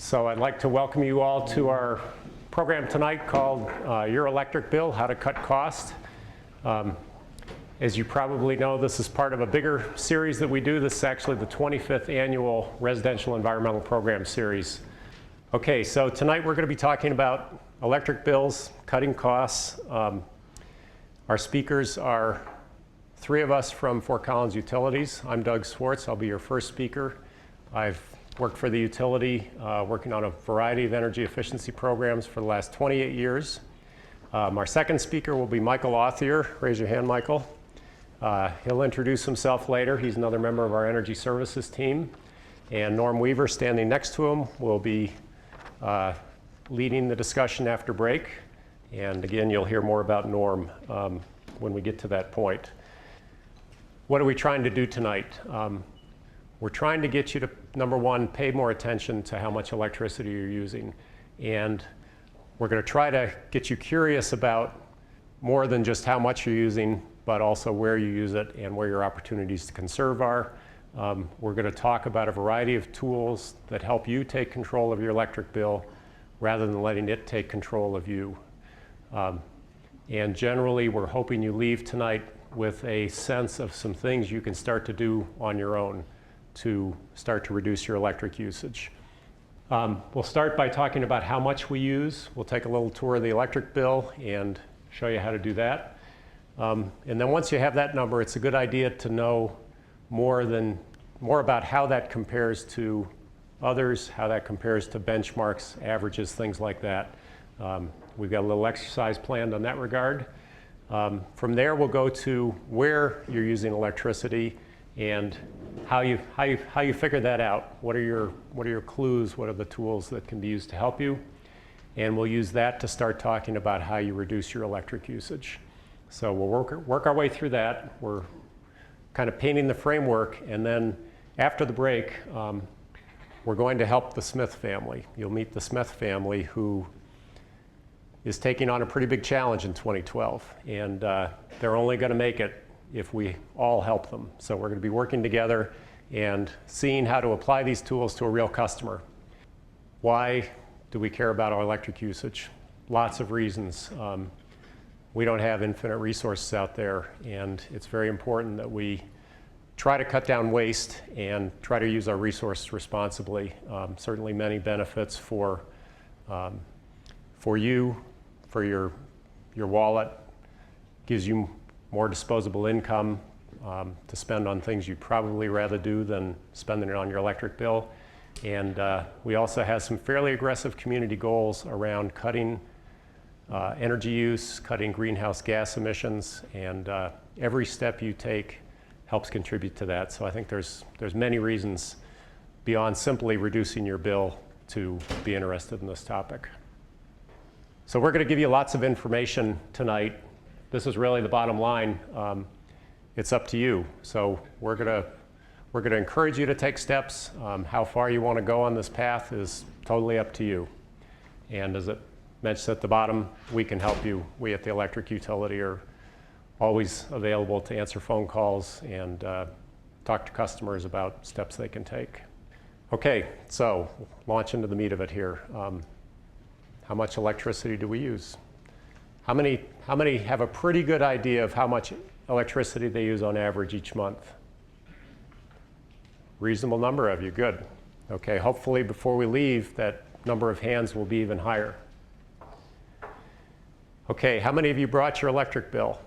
So I'd like to welcome you all to our program tonight called Your Electric Bill, How to Cut Cost. As you probably know, this is part of a bigger series that we do. This is actually the 25th annual Residential Environmental Program series. Okay, so tonight we're going to be talking about electric bills, cutting costs. Our speakers are three of us from Fort Collins Utilities. I'm Doug Swartz. I'll be your first speaker. I've worked for the utility, working on a variety of energy efficiency programs for the last 28 years. Our second speaker will be Michael Authier. Raise your hand, Michael. He'll introduce himself later. He's another member of our energy services team. And Norm Weaver, standing next to him, will be leading the discussion after break. And again, you'll hear more about Norm when we get to that point. What are we trying to do tonight? We're trying to get you to, number one, pay more attention to how much electricity you're using. And we're going to try to get you curious about more than just how much you're using, but also where you use it and where your opportunities to conserve are. We're going to talk about a variety of tools that help you take control of your electric bill rather than letting it take control of you. And generally, we're hoping you leave tonight with a sense of some things you can start to do on your own to start to reduce your electric usage. We'll start by talking about how much we use. We'll take a little tour of the electric bill and show you how to do that. And then once you have that number, it's a good idea to know more about how that compares to others, how that compares to benchmarks, averages, things like that. We've got a little exercise planned on that regard. From there, we'll go to where you're using electricity and how you figure that out. What are your clues? What are the tools that can be used to help you? And we'll use that to start talking about how you reduce your electric usage. So we'll work our way through that. We're kind of painting the framework, and then after the break, we're going to help the Smith family. You'll meet the Smith family, who is taking on a pretty big challenge in 2012, and they're only going to make it if we all help them. So we're going to be working together and seeing how to apply these tools to a real customer. Why do we care about our electric usage? Lots of reasons. We don't have infinite resources out there, and it's very important that we try to cut down waste and try to use our resources responsibly. Certainly many benefits for you, for your wallet, gives you more disposable income to spend on things you'd probably rather do than spending it on your electric bill. And we also have some fairly aggressive community goals around cutting energy use, cutting greenhouse gas emissions, and every step you take helps contribute to that. So I think there's many reasons beyond simply reducing your bill to be interested in this topic. So we're going to give you lots of information tonight. This is really the bottom line. It's up to you. So we're going to encourage you to take steps. How far you want to go on this path is totally up to you. And as it mentioned at the bottom, we can help you. We at the electric utility are always available to answer phone calls and talk to customers about steps they can take. Okay, so launch into the meat of it here. How much electricity do we use? How many have a pretty good idea of how much electricity they use on average each month? Reasonable number of you, good. Okay, hopefully before we leave, that number of hands will be even higher. Okay, how many of you brought your electric bill?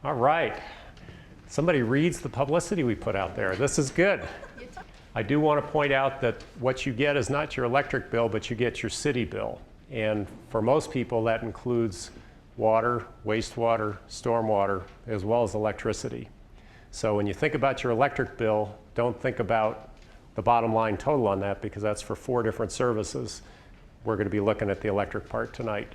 All right. Somebody reads the publicity we put out there. This is good. I do want to point out that what you get is not your electric bill, but you get your city bill. And for most people, that includes water, wastewater, stormwater, as well as electricity. So when you think about your electric bill, don't think about the bottom line total on that, because that's for 4 different services. We're going to be looking at the electric part tonight.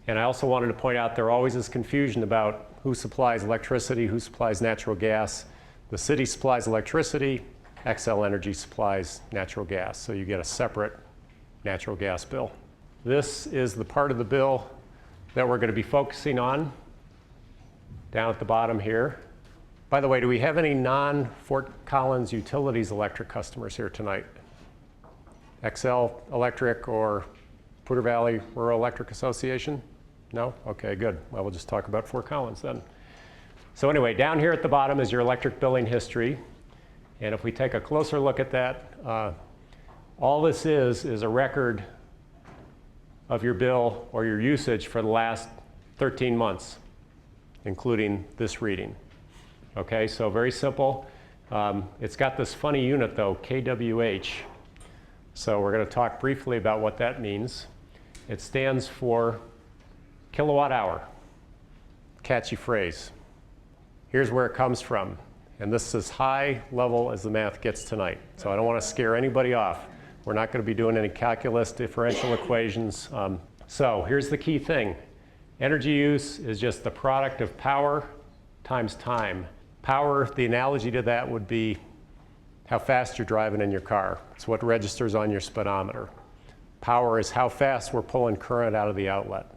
And I also wanted to point out there always is confusion about who supplies electricity, who supplies natural gas. The city supplies electricity, Xcel Energy supplies natural gas. So you get a separate natural gas bill. This is the part of the bill that we're going to be focusing on down at the bottom here. By the way, do we have any non-Fort Collins Utilities electric customers here tonight? XL Electric or Poudre Valley Rural Electric Association? No? Okay, good. Well, we'll just talk about Fort Collins then. So anyway, down here at the bottom is your electric billing history. And if we take a closer look at that, all this is a record of your bill or your usage for the last 13 months, including this reading. Okay, so very simple. It's got this funny unit though, kWh. So we're going to talk briefly about what that means. It stands for kilowatt hour. Catchy phrase. Here's where it comes from. And this is as high level as the math gets tonight. So I don't want to scare anybody off. We're not going to be doing any calculus, differential equations. So here's the key thing. Energy use is just the product of power times time. Power, the analogy to that would be how fast you're driving in your car. It's what registers on your speedometer. Power is how fast we're pulling current out of the outlet.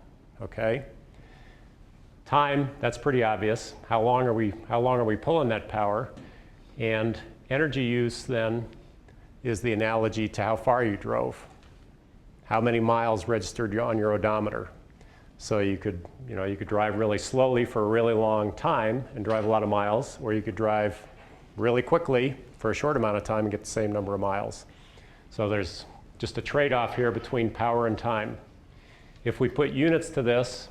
Okay? Time, that's pretty obvious. How long are we pulling that power? And energy use then is the analogy to how far you drove. How many miles registered on your odometer. So you could drive really slowly for a really long time and drive a lot of miles, or you could drive really quickly for a short amount of time and get the same number of miles. So there's just a trade-off here between power and time. If we put units to this,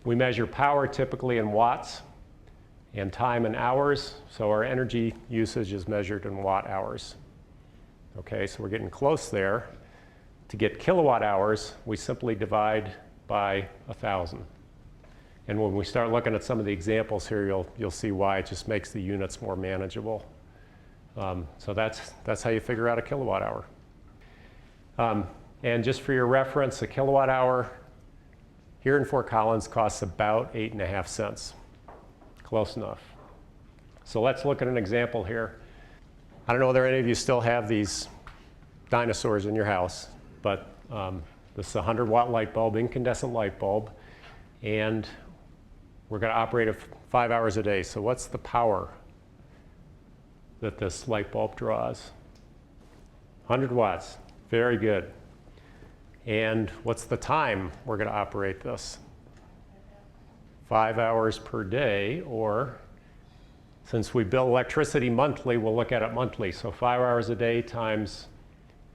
we measure power typically in watts and time in hours. So our energy usage is measured in watt hours. Okay, so we're getting close there. To get kilowatt hours, we simply divide by 1,000. And when we start looking at some of the examples here, you'll see why it just makes the units more manageable. So that's how you figure out a kilowatt hour. And just for your reference, a kilowatt hour here in Fort Collins costs about 8.5 cents. Close enough. So let's look at an example here. I don't know whether any of you still have these dinosaurs in your house, but this is a 100-watt light bulb, incandescent light bulb, and we're going to operate it 5 hours a day. So what's the power that this light bulb draws? 100 watts. Very good. And what's the time we're going to operate this? 5 hours per day, or since we bill electricity monthly, we'll look at it monthly. So 5 hours a day times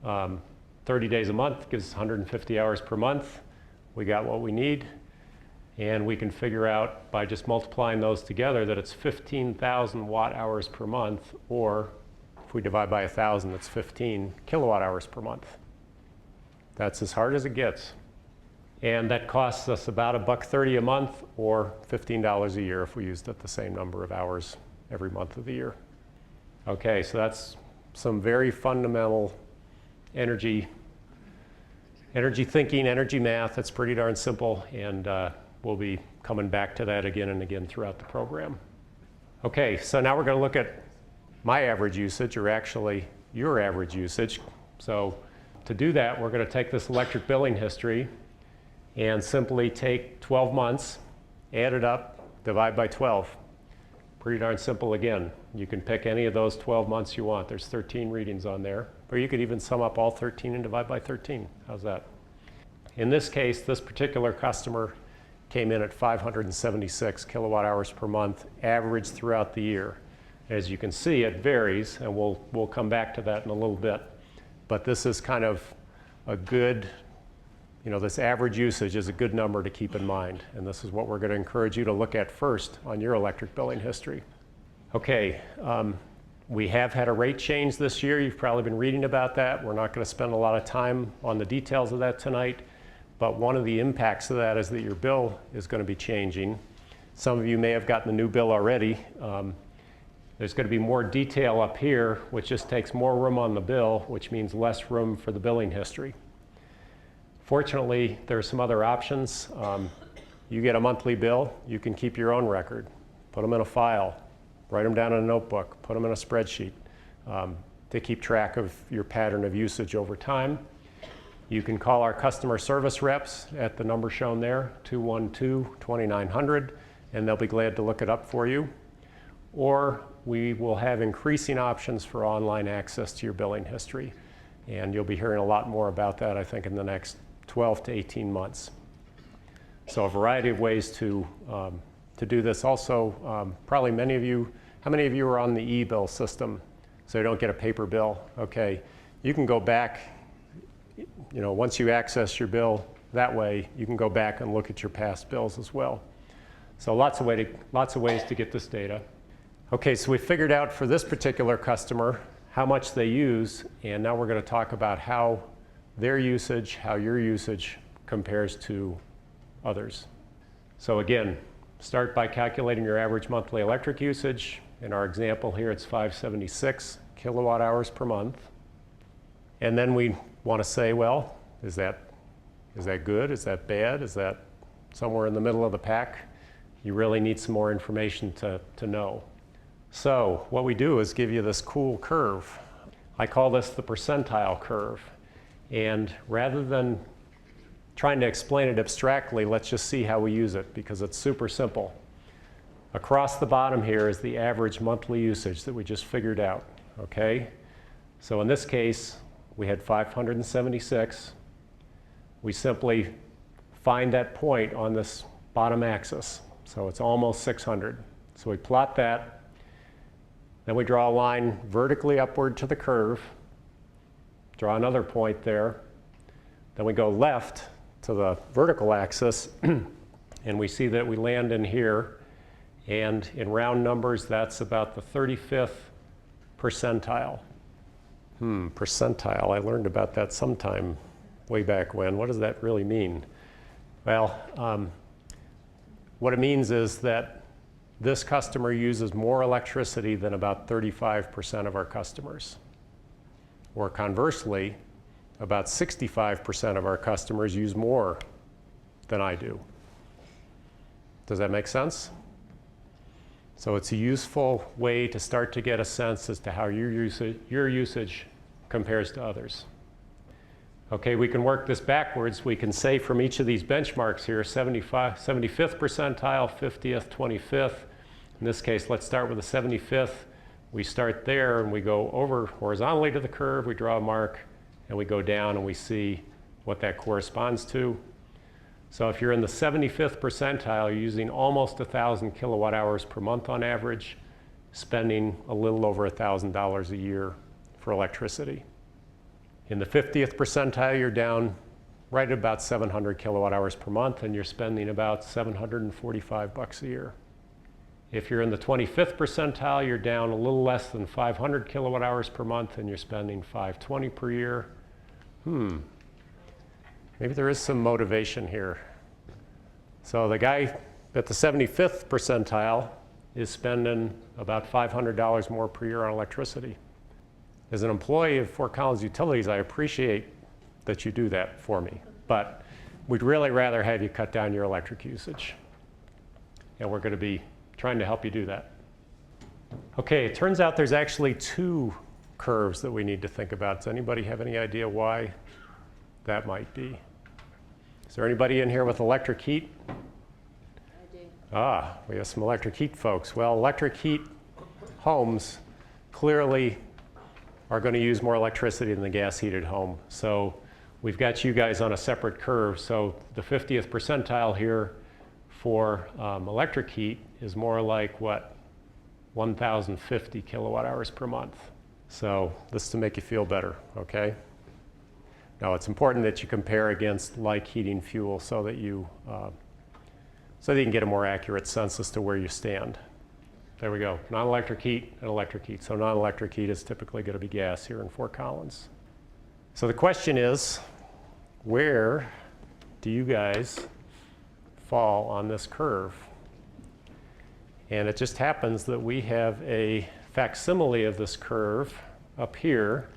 30 days a month gives us 150 hours per month. We got what we need. And we can figure out by just multiplying those together that it's 15,000 watt hours per month, or if we divide by 1,000, it's 15 kilowatt hours per month. That's as hard as it gets. And that costs us about $1.30 a month, or $15 a year if we used it the same number of hours every month of the year. Okay, so that's some very fundamental energy thinking, energy math. It's pretty darn simple, and we'll be coming back to that again and again throughout the program. Okay, so now we're going to look at my average usage, or actually your average usage. So to do that, we're going to take this electric billing history and simply take 12 months, add it up, divide by 12. Pretty darn simple again. You can pick any of those 12 months you want. There's 13 readings on there. Or you could even sum up all 13 and divide by 13. How's that? In this case, this particular customer came in at 576 kilowatt hours per month, average throughout the year. As you can see, it varies, and we'll come back to that in a little bit. But this is kind of a good, this average usage is a good number to keep in mind. And this is what we're going to encourage you to look at first on your electric billing history. Okay, we have had a rate change this year. You've probably been reading about that. We're not going to spend a lot of time on the details of that tonight. But one of the impacts of that is that your bill is going to be changing. Some of you may have gotten the new bill already. There's going to be more detail up here, which just takes more room on the bill, which means less room for the billing history. Fortunately, there are some other options. You get a monthly bill, you can keep your own record, put them in a file, write them down in a notebook, put them in a spreadsheet to keep track of your pattern of usage over time. You can call our customer service reps at the number shown there, 212-2900, and they'll be glad to look it up for you. Or we will have increasing options for online access to your billing history. And you'll be hearing a lot more about that, I think, in the next 12 to 18 months. So a variety of ways to do this. Also, probably many of you, how many of you are on the e-bill system so you don't get a paper bill? Okay, you can go back, once you access your bill that way, you can go back and look at your past bills as well. So lots of ways to get this data. Okay, so we figured out for this particular customer how much they use, and now we're going to talk about how their usage, how your usage compares to others. So again, start by calculating your average monthly electric usage. In our example here, it's 576 kilowatt hours per month. And then we want to say, well, is that good? Is that bad? Is that somewhere in the middle of the pack? You really need some more information to know. So what we do is give you this cool curve. I call this the percentile curve. And rather than trying to explain it abstractly, let's just see how we use it, because it's super simple. Across the bottom here is the average monthly usage that we just figured out, okay? So in this case, we had 576. We simply find that point on this bottom axis. So it's almost 600. So we plot that. Then we draw a line vertically upward to the curve. Draw another point there. Then we go left to the vertical axis, and we see that we land in here. And in round numbers, that's about the 35th percentile. Percentile. I learned about that sometime way back when. What does that really mean? Well, what it means is that this customer uses more electricity than about 35% of our customers. Or conversely, about 65% of our customers use more than I do. Does that make sense? So it's a useful way to start to get a sense as to how your usage compares to others. Okay, we can work this backwards. We can say from each of these benchmarks here, 75th percentile, 50th, 25th. In this case, let's start with the 75th. We start there and we go over horizontally to the curve, we draw a mark, and we go down and we see what that corresponds to. So if you're in the 75th percentile, you're using almost 1,000 kilowatt hours per month on average, spending a little over $1,000 a year for electricity. In the 50th percentile, you're down right at about 700 kilowatt hours per month, and you're spending about $745 a year. If you're in the 25th percentile, you're down a little less than 500 kilowatt hours per month, and you're spending $520 per year. Maybe there is some motivation here. So the guy at the 75th percentile is spending about $500 more per year on electricity. As an employee of Fort Collins Utilities, I appreciate that you do that for me, but we'd really rather have you cut down your electric usage. And we're going to be trying to help you do that. Okay, it turns out there's actually two curves that we need to think about. Does anybody have any idea why that might be? Is there anybody in here with electric heat? I do. We have some electric heat folks. Well, electric heat homes clearly are going to use more electricity than the gas heated home. So we've got you guys on a separate curve. So the 50th percentile here for electric heat is more like what? 1,050 kilowatt hours per month. So this is to make you feel better, okay? Now it's important that you compare against like heating fuel so that you can get a more accurate sense as to where you stand. There we go, non-electric heat and electric heat. So non-electric heat is typically going to be gas here in Fort Collins. So the question is, where do you guys fall on this curve? And it just happens that we have a facsimile of this curve up here.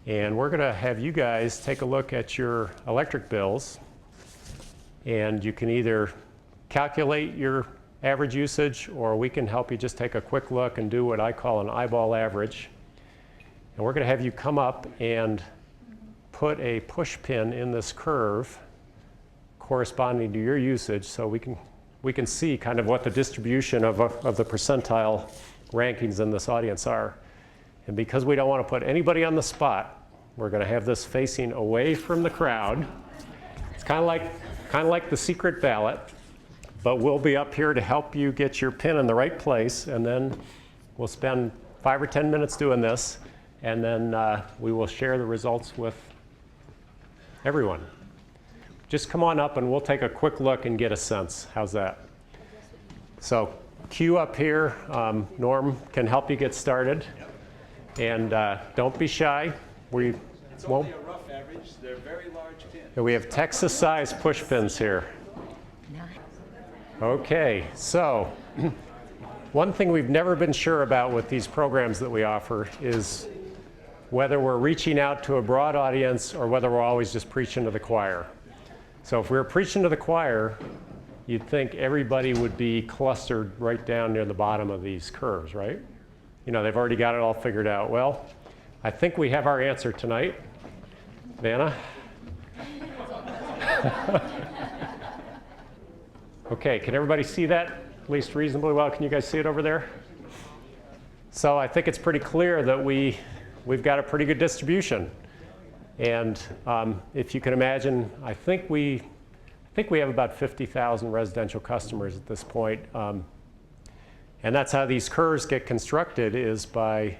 And we're going to have you guys take a look at your electric bills. And you can either calculate your average usage, or we can help you just take a quick look and do what I call an eyeball average. And we're going to have you come up and put a push pin in this curve corresponding to your usage, so we can see kind of what the distribution of the percentile rankings in this audience are. And because we don't want to put anybody on the spot, we're going to have this facing away from the crowd. It's kind of like the secret ballot, but we'll be up here to help you get your pin in the right place, and then we'll spend 5 or 10 minutes doing this, and then we will share the results with everyone. Just come on up and we'll take a quick look and get a sense. How's that? So queue up here. Norm can help you get started. And don't be shy. It's only a rough average. They're very large pins. We have Texas-sized push pins here. Okay, so one thing we've never been sure about with these programs that we offer is whether we're reaching out to a broad audience or whether we're always just preaching to the choir. So if we were preaching to the choir, you'd think everybody would be clustered right down near the bottom of these curves, right? You know, they've already got it all figured out. Well, I think we have our answer tonight. Vanna? Okay, can everybody see that at least reasonably well? Can you guys see it over there? So I think it's pretty clear that we've got a pretty good distribution. And if you can imagine, I think we have about 50,000 residential customers at this point. And that's how these curves get constructed, is by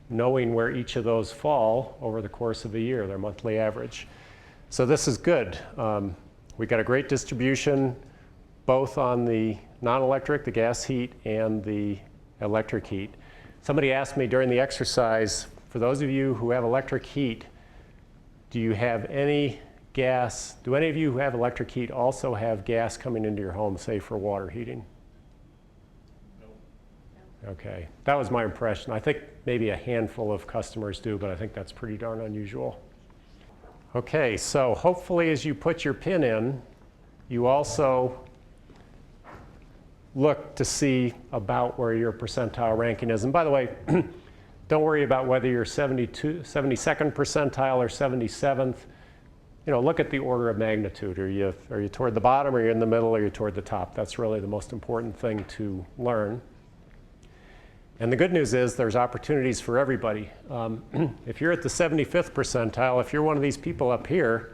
knowing where each of those fall over the course of a year, their monthly average. So this is good. We've got a great distribution both on the non-electric, the gas heat, and the electric heat. Somebody asked me during the exercise, for those of you who have electric heat, do you have any gas? Do any of you who have electric heat also have gas coming into your home, say for water heating? No. Okay, that was my impression. I think maybe a handful of customers do, but I think that's pretty darn unusual. Okay, so hopefully as you put your pin in, you also look to see about where your percentile ranking is. And by the way, don't worry about whether you're 72nd percentile or 77th. You know, look at the order of magnitude. Are you toward the bottom, or are you in the middle, or are you toward the top? That's really the most important thing to learn. And the good news is there's opportunities for everybody. If you're at the 75th percentile, if you're one of these people up here,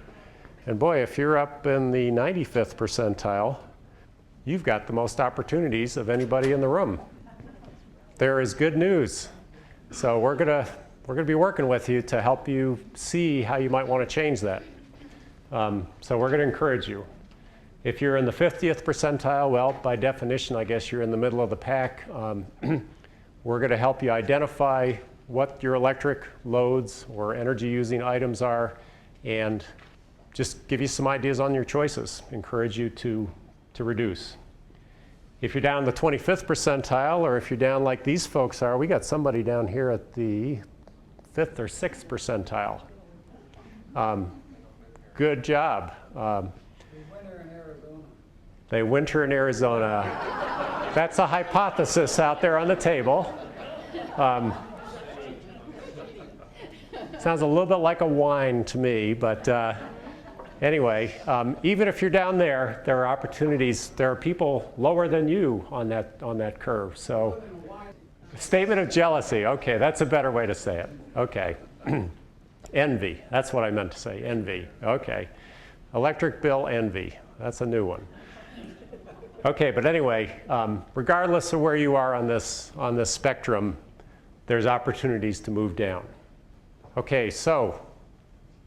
and boy, if you're up in the 95th percentile, you've got the most opportunities of anybody in the room. There is good news. So we're gonna be working with you to help you see how you might want to change that. So we're going to encourage you. If you're in the 50th percentile, well, by definition, I guess you're in the middle of the pack. We're going to help you identify what your electric loads or energy-using items are, and just give you some ideas on your choices. Encourage you to reduce. If you're down the 25th percentile, or if you're down like these folks are, we got somebody down here at the 5th or 6th percentile. Good job. They winter in Arizona. That's a hypothesis out there on the table. Sounds a little bit like a wine to me, but anyway, even if you're down there, there are opportunities. There are people lower than you on that curve. So, statement of jealousy. Okay, that's a better way to say it. Okay. Envy. That's what I meant to say. Envy. Okay. Electric bill envy. That's a new one. Okay, but anyway, regardless of where you are on this spectrum, there's opportunities to move down. Okay, so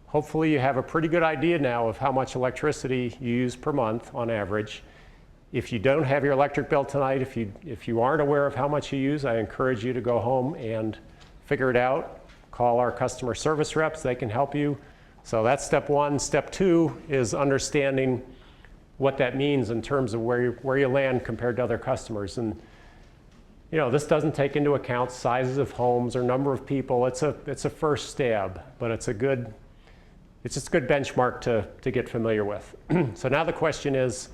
hopefully you have a pretty good idea now of how much electricity you use per month on average. If you don't have your electric bill tonight, if you aren't aware of how much you use, I encourage you to go home and figure it out. Call our customer service reps, they can help you. So that's step one. Step two is understanding what that means in terms of where you land compared to other customers. And you know, this doesn't take into account sizes of homes or number of people. It's a first stab, but it's just a good benchmark to get familiar with. So now the question is,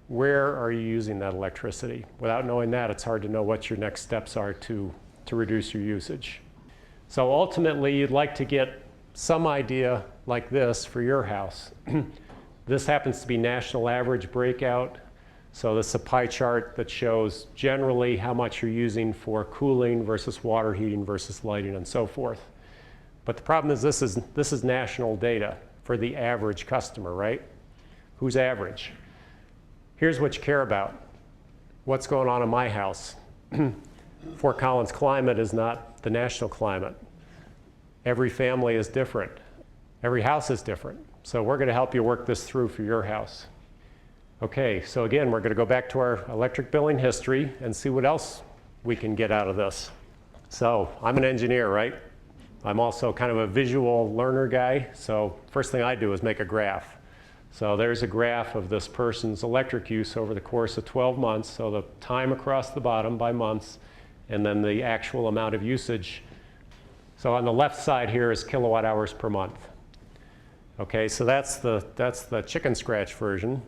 where are you using that electricity? Without knowing that, it's hard to know what your next steps are to reduce your usage. So ultimately, you'd like to get some idea like this for your house. This happens to be national average breakout. So this is a pie chart that shows generally how much you're using for cooling versus water heating versus lighting and so forth. But the problem is this is national data for the average customer, right? Who's average? Here's what you care about. What's going on in my house? Fort Collins climate is not the national climate. Every family is different. Every house is different. So we're going to help you work this through for your house. Okay, so again, we're going to go back to our electric billing history and see what else we can get out of this. So I'm an engineer, right? I'm also kind of a visual learner guy. So first thing I do is make a graph. So there's a graph of this person's electric use over the course of 12 months. So the time across the bottom by months, and then the actual amount of usage. So on the left side here is kilowatt hours per month. Okay, so that's the chicken scratch version.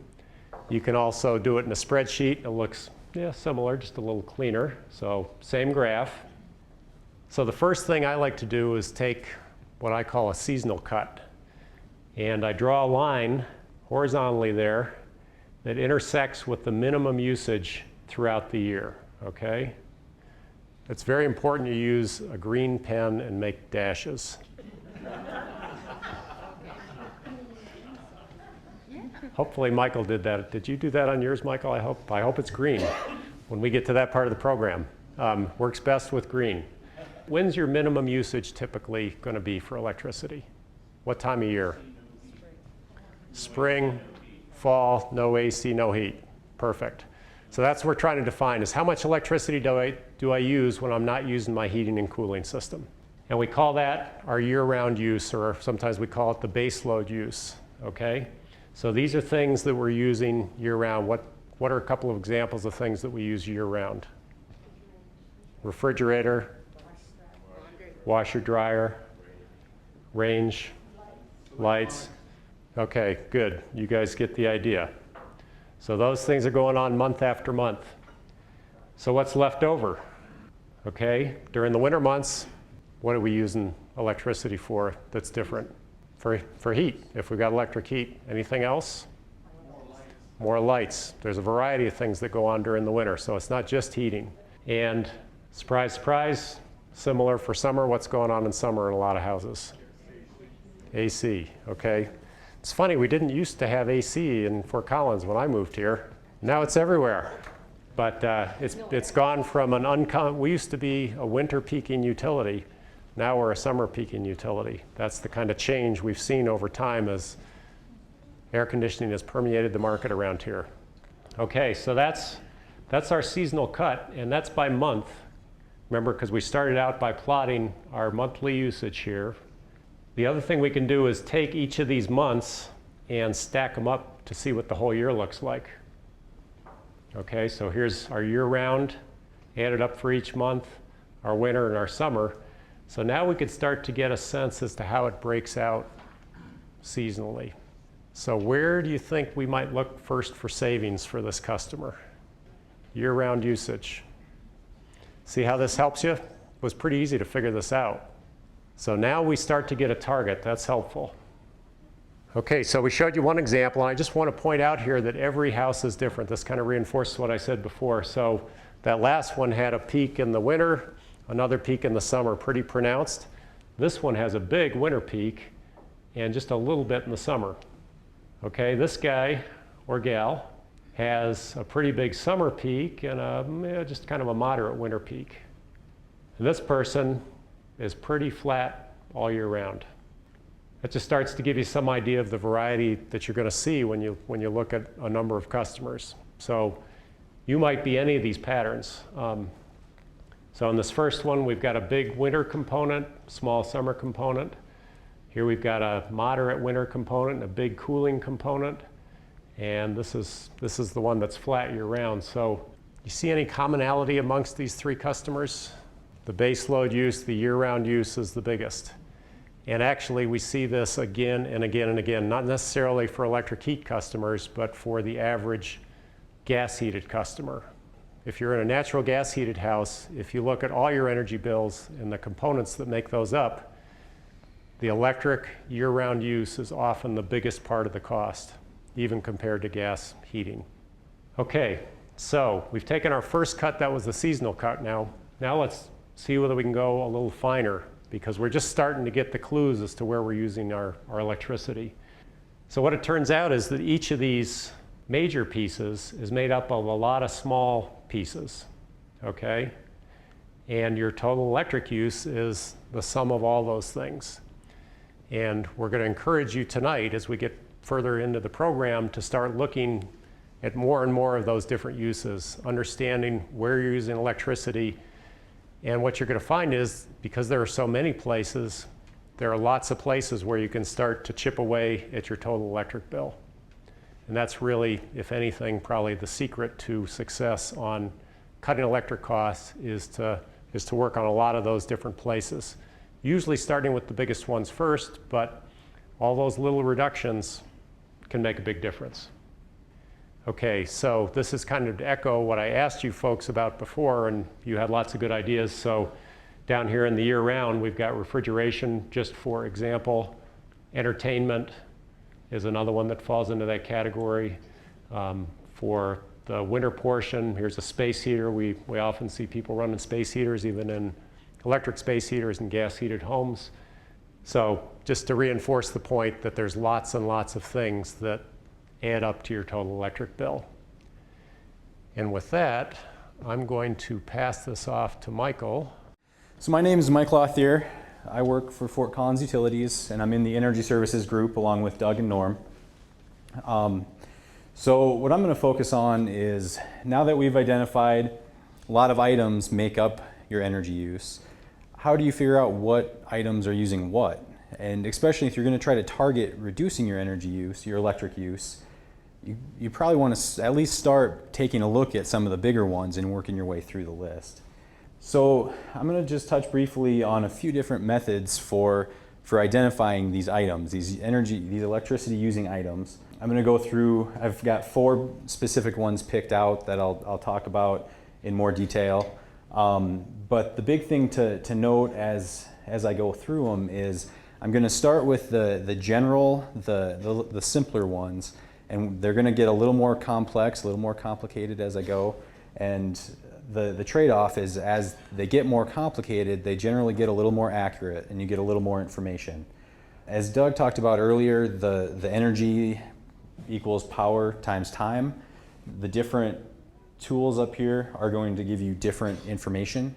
You can also do it in a spreadsheet. It looks similar, just a little cleaner. So same graph. So the first thing I like to do is take what I call a seasonal cut. And I draw a line horizontally there that intersects with the minimum usage throughout the year, okay? It's very important you use a green pen and make dashes. Hopefully Michael did that. Did you do that on yours, Michael? I hope it's green when we get to that part of the program. Works best with green. When's your minimum usage typically going to be for electricity? What time of year? Spring, fall, no AC, no heat. Perfect. So that's what we're trying to define is how much electricity do I use when I'm not using my heating and cooling system. And we call that our year-round use, or sometimes we call it the base load use, okay? So these are things that we're using year-round. What are a couple of examples of things that we use year-round? Refrigerator, washer, dryer, range, lights. Okay, good. You guys get the idea. So those things are going on month after month. So what's left over? Okay, during the winter months, what are we using electricity for that's different? For heat, if we've got electric heat. Anything else? More lights. There's a variety of things that go on during the winter, so it's not just heating. And surprise, surprise, similar for summer. What's going on in summer in a lot of houses? AC, okay. It's funny, we didn't used to have AC in Fort Collins when I moved here. Now it's everywhere. But it's gone from we used to be a winter peaking utility. Now we're a summer peaking utility. That's the kind of change we've seen over time as air conditioning has permeated the market around here. Okay, so that's our seasonal cut, and that's by month. Remember, because we started out by plotting our monthly usage here. The other thing we can do is take each of these months and stack them up to see what the whole year looks like. Okay, so here's our year-round added up for each month, our winter and our summer. So now we could start to get a sense as to how it breaks out seasonally. So where do you think we might look first for savings for this customer? Year-round usage. See how this helps you? It was pretty easy to figure this out. So now we start to get a target. That's helpful. Okay, so we showed you one example, and I just want to point out here that every house is different. This kind of reinforces what I said before. So that last one had a peak in the winter, another peak in the summer, pretty pronounced. This one has a big winter peak and just a little bit in the summer. Okay, this guy or gal has a pretty big summer peak and just kind of a moderate winter peak. And this person is pretty flat all year round. That just starts to give you some idea of the variety that you're going to see when you look at a number of customers. So you might be any of these patterns. So in this first one, we've got a big winter component, small summer component. Here we've got a moderate winter component, a big cooling component, and this is the one that's flat year round. So you see any commonality amongst these three customers? The base load use, the year-round use is the biggest. And actually we see this again and again and again, not necessarily for electric heat customers, but for the average gas heated customer. If you're in a natural gas heated house, if you look at all your energy bills and the components that make those up, the electric year-round use is often the biggest part of the cost, even compared to gas heating. Okay, so we've taken our first cut, that was the seasonal cut. Now let's see whether we can go a little finer, because we're just starting to get the clues as to where we're using our electricity. So what it turns out is that each of these major pieces is made up of a lot of small pieces, okay? And your total electric use is the sum of all those things. And we're going to encourage you tonight, as we get further into the program, to start looking at more and more of those different uses, understanding where you're using electricity. And what you're going to find is, because there are so many places, there are lots of places where you can start to chip away at your total electric bill. And that's really, if anything, probably the secret to success on cutting electric costs is to work on a lot of those different places. Usually starting with the biggest ones first, but all those little reductions can make a big difference. Okay, so this is kind of to echo what I asked you folks about before, and you had lots of good ideas. So down here in the year-round, we've got refrigeration, just for example. Entertainment is another one that falls into that category. For the winter portion, here's a space heater. We often see people running space heaters, even in electric space heaters and gas-heated homes. So just to reinforce the point that there's lots and lots of things that add up to your total electric bill. And with that, I'm going to pass this off to Michael. So my name is Mike Lothier. I work for Fort Collins Utilities, and I'm in the Energy Services group along with Doug and Norm. So what I'm going to focus on is, now that we've identified a lot of items make up your energy use, how do you figure out what items are using what? And especially if you're going to try to target reducing your energy use, your electric use, you probably want to at least start taking a look at some of the bigger ones and working your way through the list. So I'm going to just touch briefly on a few different methods for identifying these items, these electricity using items. I'm going to go through, I've got 4 specific ones picked out that I'll talk about in more detail. But the big thing to note as I go through them is I'm going to start with the general, the simpler ones, and they're going to get a little more complex, a little more complicated as I go. And the trade-off is, as they get more complicated, they generally get a little more accurate and you get a little more information. As Doug talked about earlier, the energy equals power times time. The different tools up here are going to give you different information,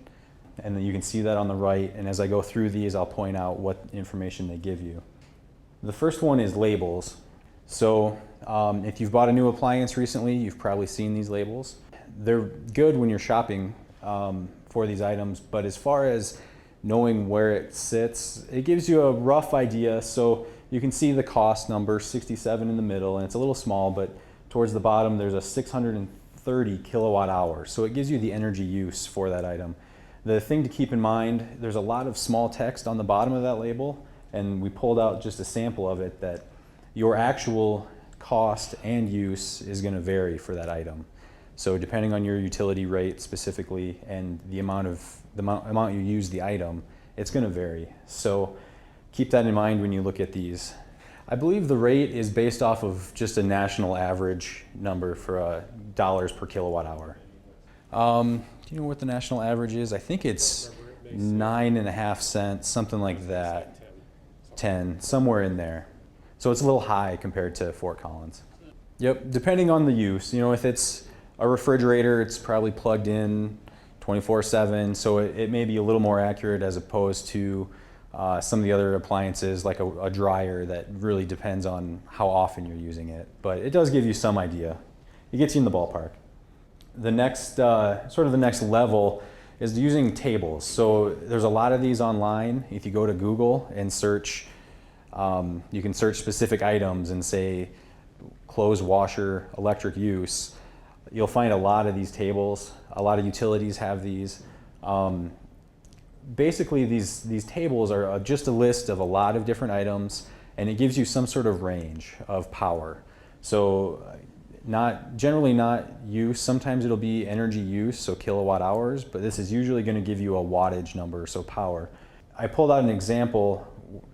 and then you can see that on the right, and as I go through these, I'll point out what information they give you. The first one is labels. So if you've bought a new appliance recently, you've probably seen these labels. They're good when you're shopping for these items, but as far as knowing where it sits, it gives you a rough idea. So you can see the cost number, 67 in the middle, and it's a little small, but towards the bottom there's a 630 kilowatt hours. So it gives you the energy use for that item. The thing to keep in mind, there's a lot of small text on the bottom of that label, and we pulled out just a sample of it, that your actual cost and use is going to vary for that item. So depending on your utility rate specifically and the amount you use the item, it's going to vary. So keep that in mind when you look at these. I believe the rate is based off of just a national average number for dollars per kilowatt hour. Do you know what the national average is? I think it's 9.5 cents, something like that. 10, somewhere in there. So it's a little high compared to Fort Collins. Yep, depending on the use. You know, if it's a refrigerator, it's probably plugged in 24/7, so it may be a little more accurate as opposed to some of the other appliances, like a dryer, that really depends on how often you're using it. But it does give you some idea. It gets you in the ballpark. The next, sort of the next level is using tables. So there's a lot of these online. If you go to Google and search, you can search specific items and say clothes washer electric use. You'll find a lot of these tables. A lot of utilities have these. Basically, these tables are just a list of a lot of different items, and it gives you some sort of range of power. So generally not use. Sometimes it'll be energy use, so kilowatt hours, but this is usually going to give you a wattage number, so power. I pulled out an example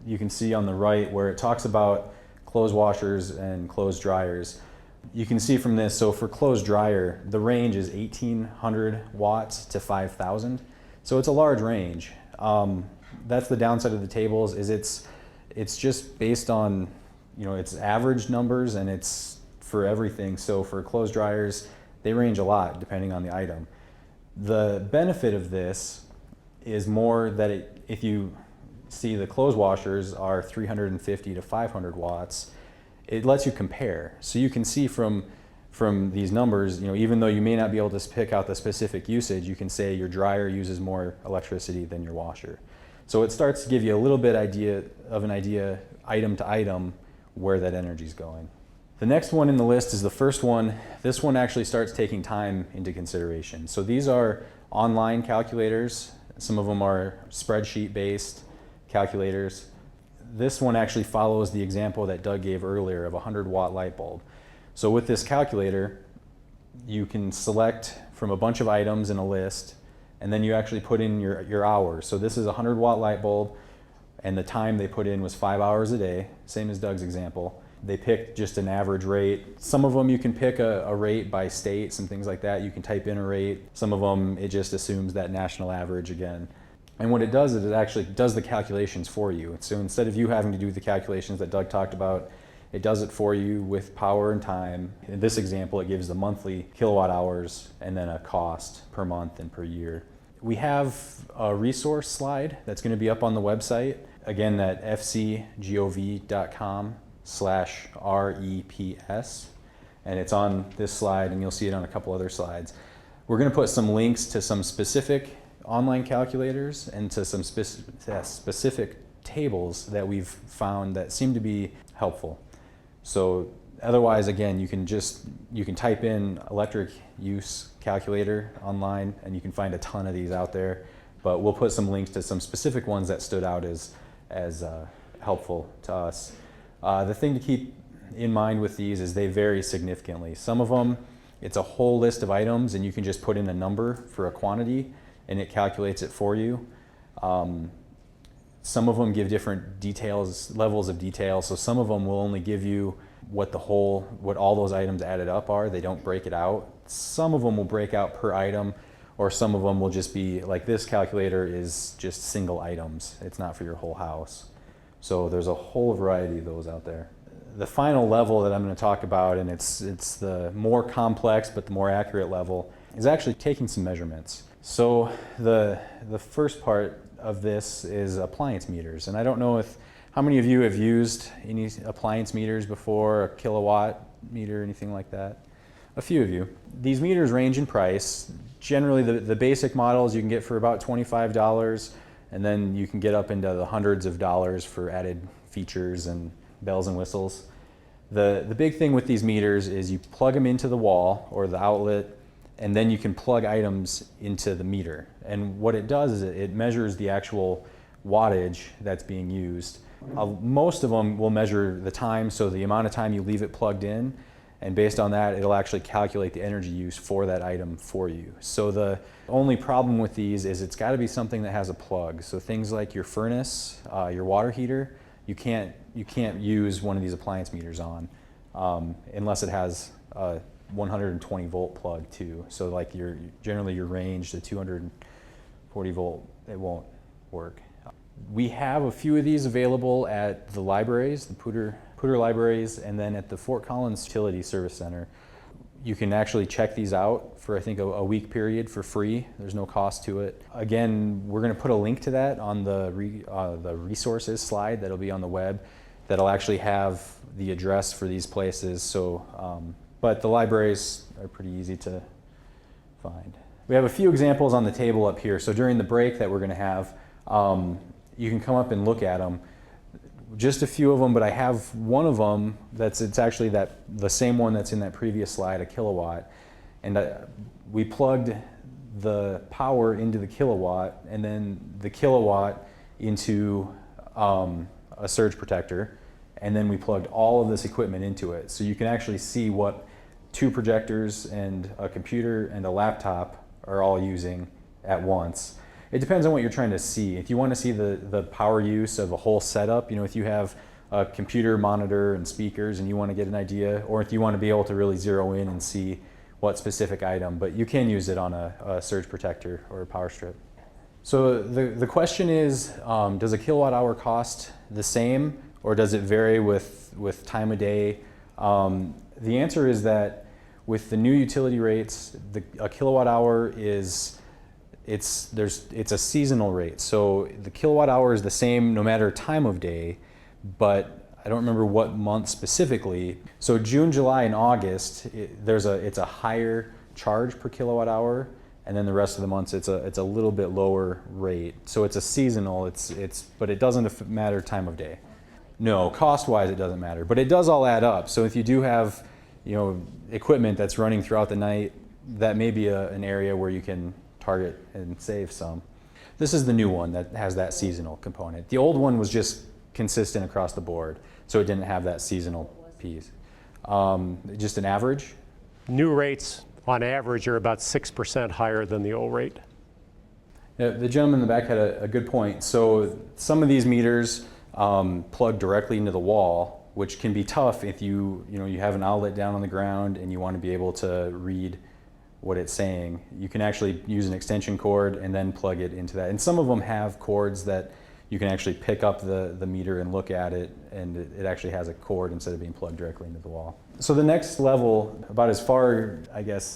you can see on the right where it talks about clothes washers and clothes dryers. You can see from this, so for clothes dryer, the range is 1800 watts to 5000. So it's a large range. That's the downside of the tables, is it's just based on, it's average numbers, and it's for everything. So for clothes dryers, they range a lot depending on the item. The benefit of this is more that if you see the clothes washers are 350 to 500 watts, it lets you compare. So you can see from these numbers, even though you may not be able to pick out the specific usage, you can say your dryer uses more electricity than your washer. So it starts to give you a little bit of an idea, item to item, where that energy is going. The next one in the list is the first one. This one actually starts taking time into consideration. So these are online calculators. Some of them are spreadsheet based calculators. This one actually follows the example that Doug gave earlier of a 100-watt light bulb. So with this calculator, you can select from a bunch of items in a list, and then you actually put in your hours. So this is a 100-watt light bulb, and the time they put in was 5 hours a day, same as Doug's example. They picked just an average rate. Some of them you can pick a rate by states and things like that. You can type in a rate. Some of them, it just assumes that national average again. And what it does is it actually does the calculations for you. So instead of you having to do the calculations that Doug talked about, it does it for you with power and time. In this example, it gives the monthly kilowatt hours and then a cost per month and per year. We have a resource slide that's going to be up on the website. Again, at fcgov.com/REPS. And it's on this slide, and you'll see it on a couple other slides. We're going to put some links to some specific online calculators and to some specific tables that we've found that seem to be helpful. So otherwise, again, you can type in electric use calculator online, and you can find a ton of these out there. But we'll put some links to some specific ones that stood out as helpful to us. The thing to keep in mind with these is they vary significantly. Some of them, it's a whole list of items, and you can just put in a number for a quantity, and it calculates it for you. Some of them give different levels of detail. So some of them will only give you what all those items added up are. They don't break it out. Some of them will break out per item, or some of them will just be like this calculator is just single items. It's not for your whole house. So there's a whole variety of those out there. The final level that I'm going to talk about, and it's the more complex but the more accurate level, is actually taking some measurements. So the first part of this is appliance meters. And I don't know how many of you have used any appliance meters before, a kilowatt meter, anything like that? A few of you. These meters range in price. Generally, the basic models you can get for about $25, and then you can get up into the hundreds of dollars for added features and bells and whistles. The big thing with these meters is you plug them into the wall or the outlet, and then you can plug items into the meter. And what it does is it measures the actual wattage that's being used. Most of them will measure the time, so the amount of time you leave it plugged in, and based on that, it'll actually calculate the energy use for that item for you. So the only problem with these is it's got to be something that has a plug. So things like your furnace, your water heater, you can't use one of these appliance meters on unless it has a 120 volt plug too. So like generally your range, the 240 volt, it won't work. We have a few of these available at the libraries, the Poudre libraries, and then at the Fort Collins Utility Service Center. You can actually check these out for I think a week period for free. There's no cost to it. Again, we're going to put a link to that on the resources slide that'll be on the web. That'll actually have the address for these places. So, but the libraries are pretty easy to find. We have a few examples on the table up here. So during the break that we're going to have, you can come up and look at them. Just a few of them, but I have one of them it's actually the same one that's in that previous slide, a kilowatt. And we plugged the power into the kilowatt, and then the kilowatt into a surge protector, and then we plugged all of this equipment into it. So you can actually see what 2 projectors and a computer and a laptop are all using at once. It depends on what you're trying to see. If you want to see the power use of a whole setup, if you have a computer monitor and speakers and you want to get an idea, or if you want to be able to really zero in and see what specific item, but you can use it on a surge protector or a power strip. So the question is, does a kilowatt hour cost the same, or does it vary with time of day? The answer is that with the new utility rates, a kilowatt hour is it's a seasonal rate. So the kilowatt hour is the same no matter time of day, but I don't remember what month specifically. So June, July, and August, it's a higher charge per kilowatt hour, and then the rest of the months it's a little bit lower rate. So it's a seasonal. But it doesn't matter time of day. No, cost-wise it doesn't matter, but it does all add up. So if you do have, equipment that's running throughout the night, that may be an area where you can target and save some. This is the new one that has that seasonal component. The old one was just consistent across the board, so it didn't have that seasonal piece. Just an average? New rates on average are about 6% higher than the old rate. Yeah, the gentleman in the back had a good point. So some of these meters plug directly into the wall, which can be tough if you have an outlet down on the ground and you want to be able to read what it's saying. You can actually use an extension cord and then plug it into that. And some of them have cords that you can actually pick up the meter and look at it, and it actually has a cord instead of being plugged directly into the wall. So the next level, about as far, I guess,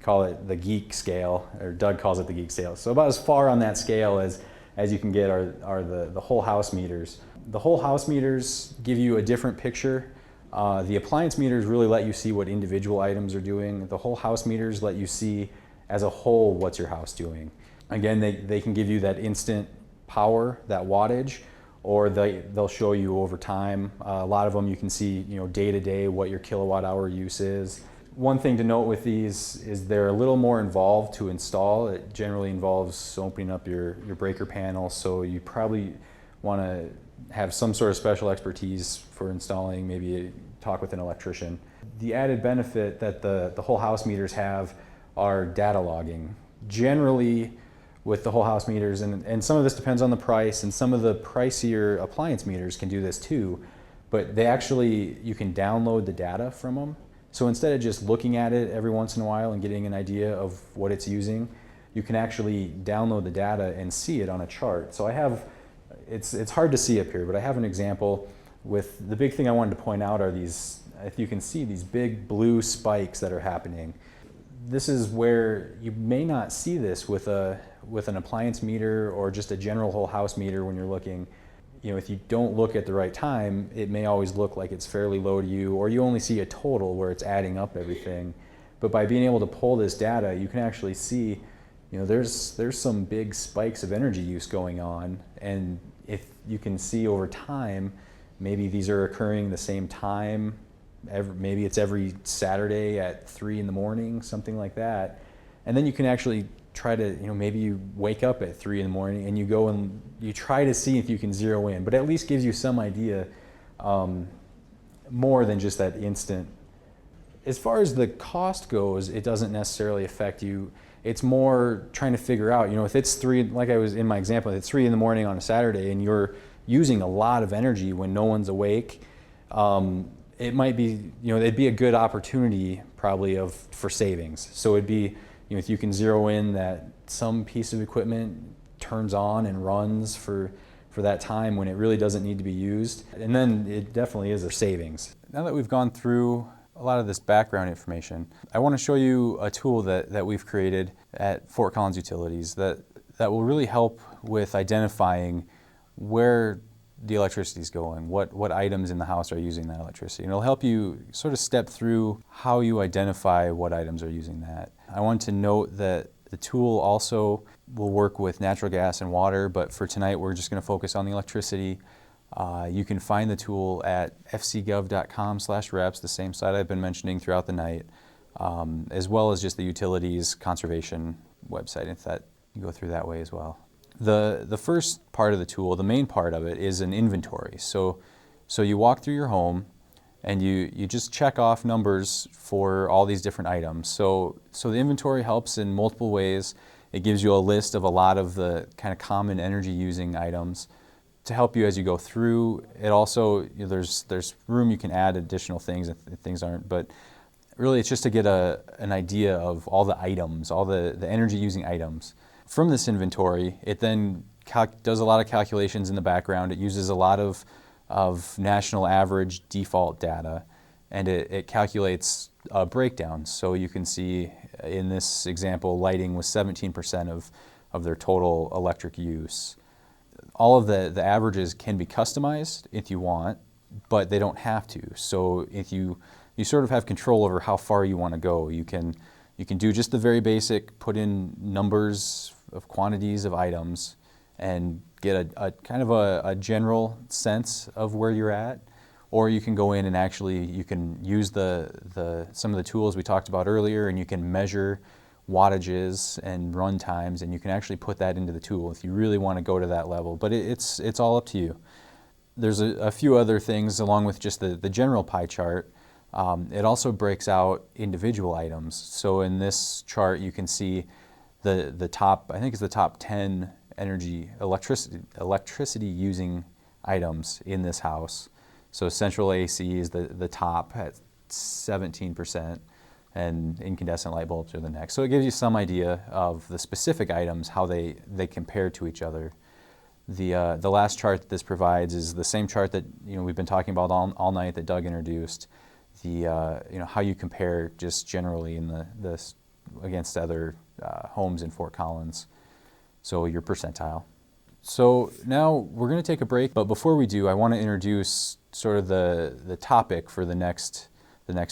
call it the Geek Scale, or Doug calls it the Geek Scale. So about as far on that scale as you can get are the whole house meters. The whole house meters give you a different picture. The appliance meters really let you see what individual items are doing. The whole house meters let you see as a whole what's your house doing. Again, they can give you that instant power, that wattage, or they'll show you over time. A lot of them you can see day to day what your kilowatt hour use is. One thing to note with these is they're a little more involved to install. It generally involves opening up your breaker panel, so you probably want to have some sort of special expertise for installing, maybe talk with an electrician. The added benefit that the whole house meters have are data logging. Generally, with the whole house meters, and some of this depends on the price, and some of the pricier appliance meters can do this too, but you can download the data from them. So instead of just looking at it every once in a while and getting an idea of what it's using, you can actually download the data and see it on a chart. So it's hard to see up here, but I have an example. With the big thing I wanted to point out are these, if you can see, these big blue spikes that are happening. This is where you may not see this with an appliance meter or just a general whole house meter when you're looking. If you don't look at the right time, it may always look like it's fairly low to you, or you only see a total where it's adding up everything. But by being able to pull this data, you can actually see, there's some big spikes of energy use going on, and if you can see over time, maybe these are occurring the same time. Maybe it's every Saturday at 3 in the morning, something like that. And then you can actually try to, maybe you wake up at 3 in the morning and you go and you try to see if you can zero in, but at least gives you some idea more than just that instant. As far as the cost goes, it doesn't necessarily affect you. It's more trying to figure out, if it's 3, like I was in my example, if it's 3 in the morning on a Saturday and you're using a lot of energy when no one's awake, it might be, it'd be a good opportunity probably for savings. So it'd be, if you can zero in that some piece of equipment turns on and runs for that time when it really doesn't need to be used, and then it definitely is a savings. Now that we've gone through a lot of this background information, I want to show you a tool that we've created at Fort Collins Utilities that will really help with identifying where the electricity is going, what items in the house are using that electricity. And it'll help you sort of step through how you identify what items are using that. I want to note that the tool also will work with natural gas and water, but for tonight we're just going to focus on the electricity. You can find the tool at fcgov.com/reps, the same site I've been mentioning throughout the night, as well as just the utilities conservation website, if that you go through that way as well. The first part of the tool, the main part of it, is an inventory. So you walk through your home and you just check off numbers for all these different items. So the inventory helps in multiple ways. It gives you a list of a lot of the kind of common energy using items. to help you as you go through. It also, there's room you can add additional things if things aren't, but really it's just to get an idea of all the items, all the energy using items. From this inventory, it then does a lot of calculations in the background. It uses a lot of national average default data, and it calculates a breakdown. So you can see in this example, lighting was 17% of their total electric use. All of the averages can be customized if you want, but they don't have to. So if you sort of have control over how far you want to go. You can do just the very basic, put in numbers of quantities of items, and get a kind of a general sense of where you're at. Or you can go in and actually you can use some of the tools we talked about earlier, and you can measure wattages and run times, and you can actually put that into the tool if you really want to go to that level. But it's all up to you. There's a few other things along with just the general pie chart. It also breaks out individual items. So in this chart, you can see the top, I think it's the top 10 electricity using items in this house. So central AC is the top at 17%, and incandescent light bulbs are the next. So it gives you some idea of the specific items, how they compare to each other. The last chart that this provides is the same chart that we've been talking about all night that Doug introduced. How you compare just generally in against other homes in Fort Collins. So your percentile. So now we're going to take a break, but before we do, I want to introduce sort of the topic for the next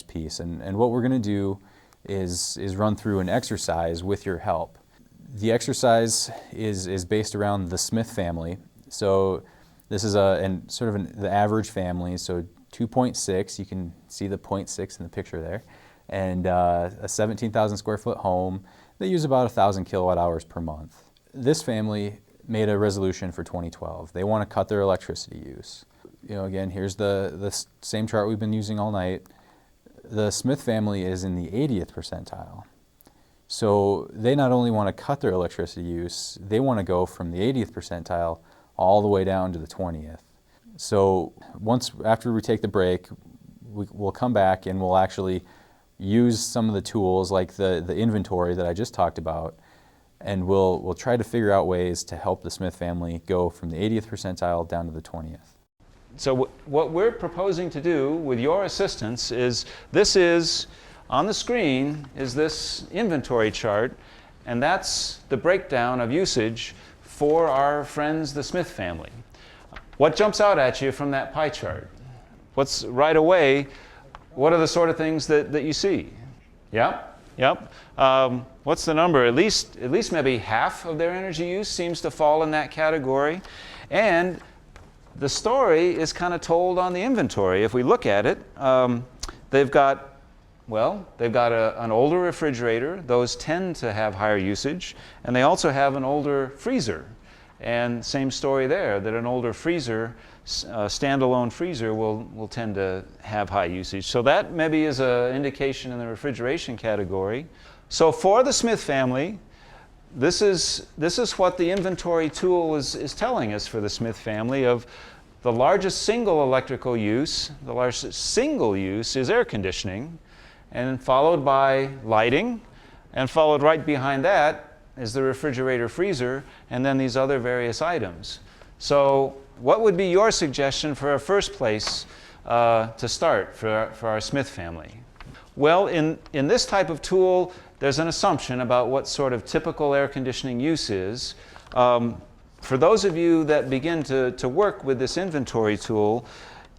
piece. And what we're going to do is run through an exercise with your help. The exercise is based around the Smith family. So this is the average family. So 2.6, you can see the 0.6 in the picture there, and a 17,000 square foot home. They use about 1,000 kilowatt hours per month. This family made a resolution for 2012. They want to cut their electricity use. Again, here's the same chart we've been using all night. The Smith family is in the 80th percentile. So they not only want to cut their electricity use, they want to go from the 80th percentile all the way down to the 20th. So after we take the break, we'll come back and we'll actually use some of the tools like the inventory that I just talked about, and we'll try to figure out ways to help the Smith family go from the 80th percentile down to the 20th. So what we're proposing to do with your assistance is, on the screen is this inventory chart, and that's the breakdown of usage for our friends, the Smith family. What jumps out at you from that pie chart? What's right away, what are the sort of things that you see? Yep. What's the number? At least maybe half of their energy use seems to fall in that category. And the story is kind of told on the inventory. If we look at it, they've got an older refrigerator. Those tend to have higher usage. And they also have an older freezer. And same story there, that an older freezer, standalone freezer, will tend to have high usage. So that maybe is an indication in the refrigeration category. So for the Smith family, this is what the inventory tool is telling us for the Smith family. Of the largest single electrical use, the largest single use is air conditioning, and followed by lighting, and followed right behind that is the refrigerator, freezer, and then these other various items. So what would be your suggestion for a first place to start for our Smith family? Well, in this type of tool, there's an assumption about what sort of typical air conditioning use is. For those of you that begin to work with this inventory tool,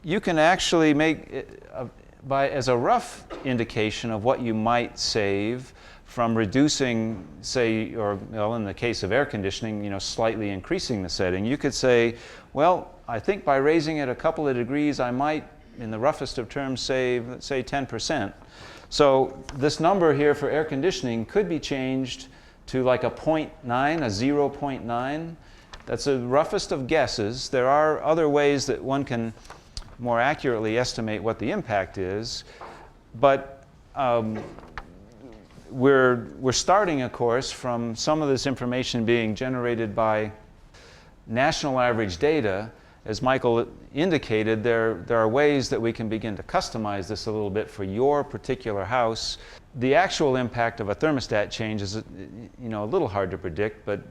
you can actually make, as a rough indication of what you might save from reducing, say, or in the case of air conditioning, slightly increasing the setting, you could say, well, I think by raising it a couple of degrees, I might, in the roughest of terms, save, let's say, 10%. So this number here for air conditioning could be changed to like a 0.9, a 0.9. That's the roughest of guesses. There are other ways that one can more accurately estimate what the impact is, but we're starting, of course, from some of this information being generated by national average data, as Michael indicated, there are ways that we can begin to customize this a little bit for your particular house. The actual impact of a thermostat change is, a little hard to predict, but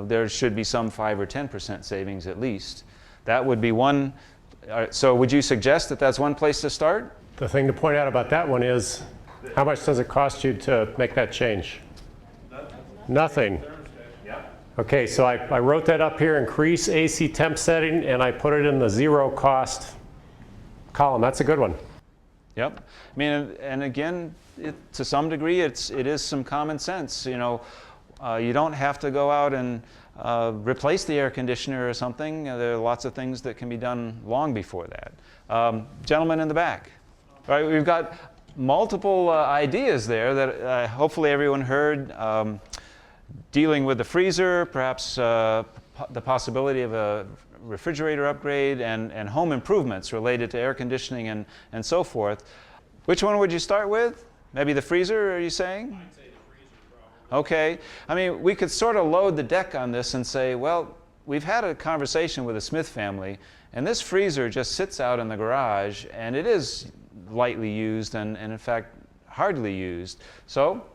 there should be some 5 or 10% savings at least. That would be one. So would you suggest that that's one place to start? The thing to point out about that one is, how much does it cost you to make that change? Nothing. Okay, so I wrote that up here, increase AC temp setting, and I put it in the zero cost column. That's a good one. Yep. I mean, and again, to some degree, it is some common sense. You don't have to go out and replace the air conditioner or something. There are lots of things that can be done long before that. Gentleman in the back. All right, we've got multiple ideas there that hopefully everyone heard. Dealing with the freezer, perhaps the possibility of a refrigerator upgrade, and home improvements related to air conditioning and so forth. Which one would you start with? Maybe the freezer, are you saying? I'd say the freezer, probably. Okay. I mean, we could sort of load the deck on this and say, well, we've had a conversation with the Smith family, and this freezer just sits out in the garage, and it is lightly used and in fact, hardly used. So,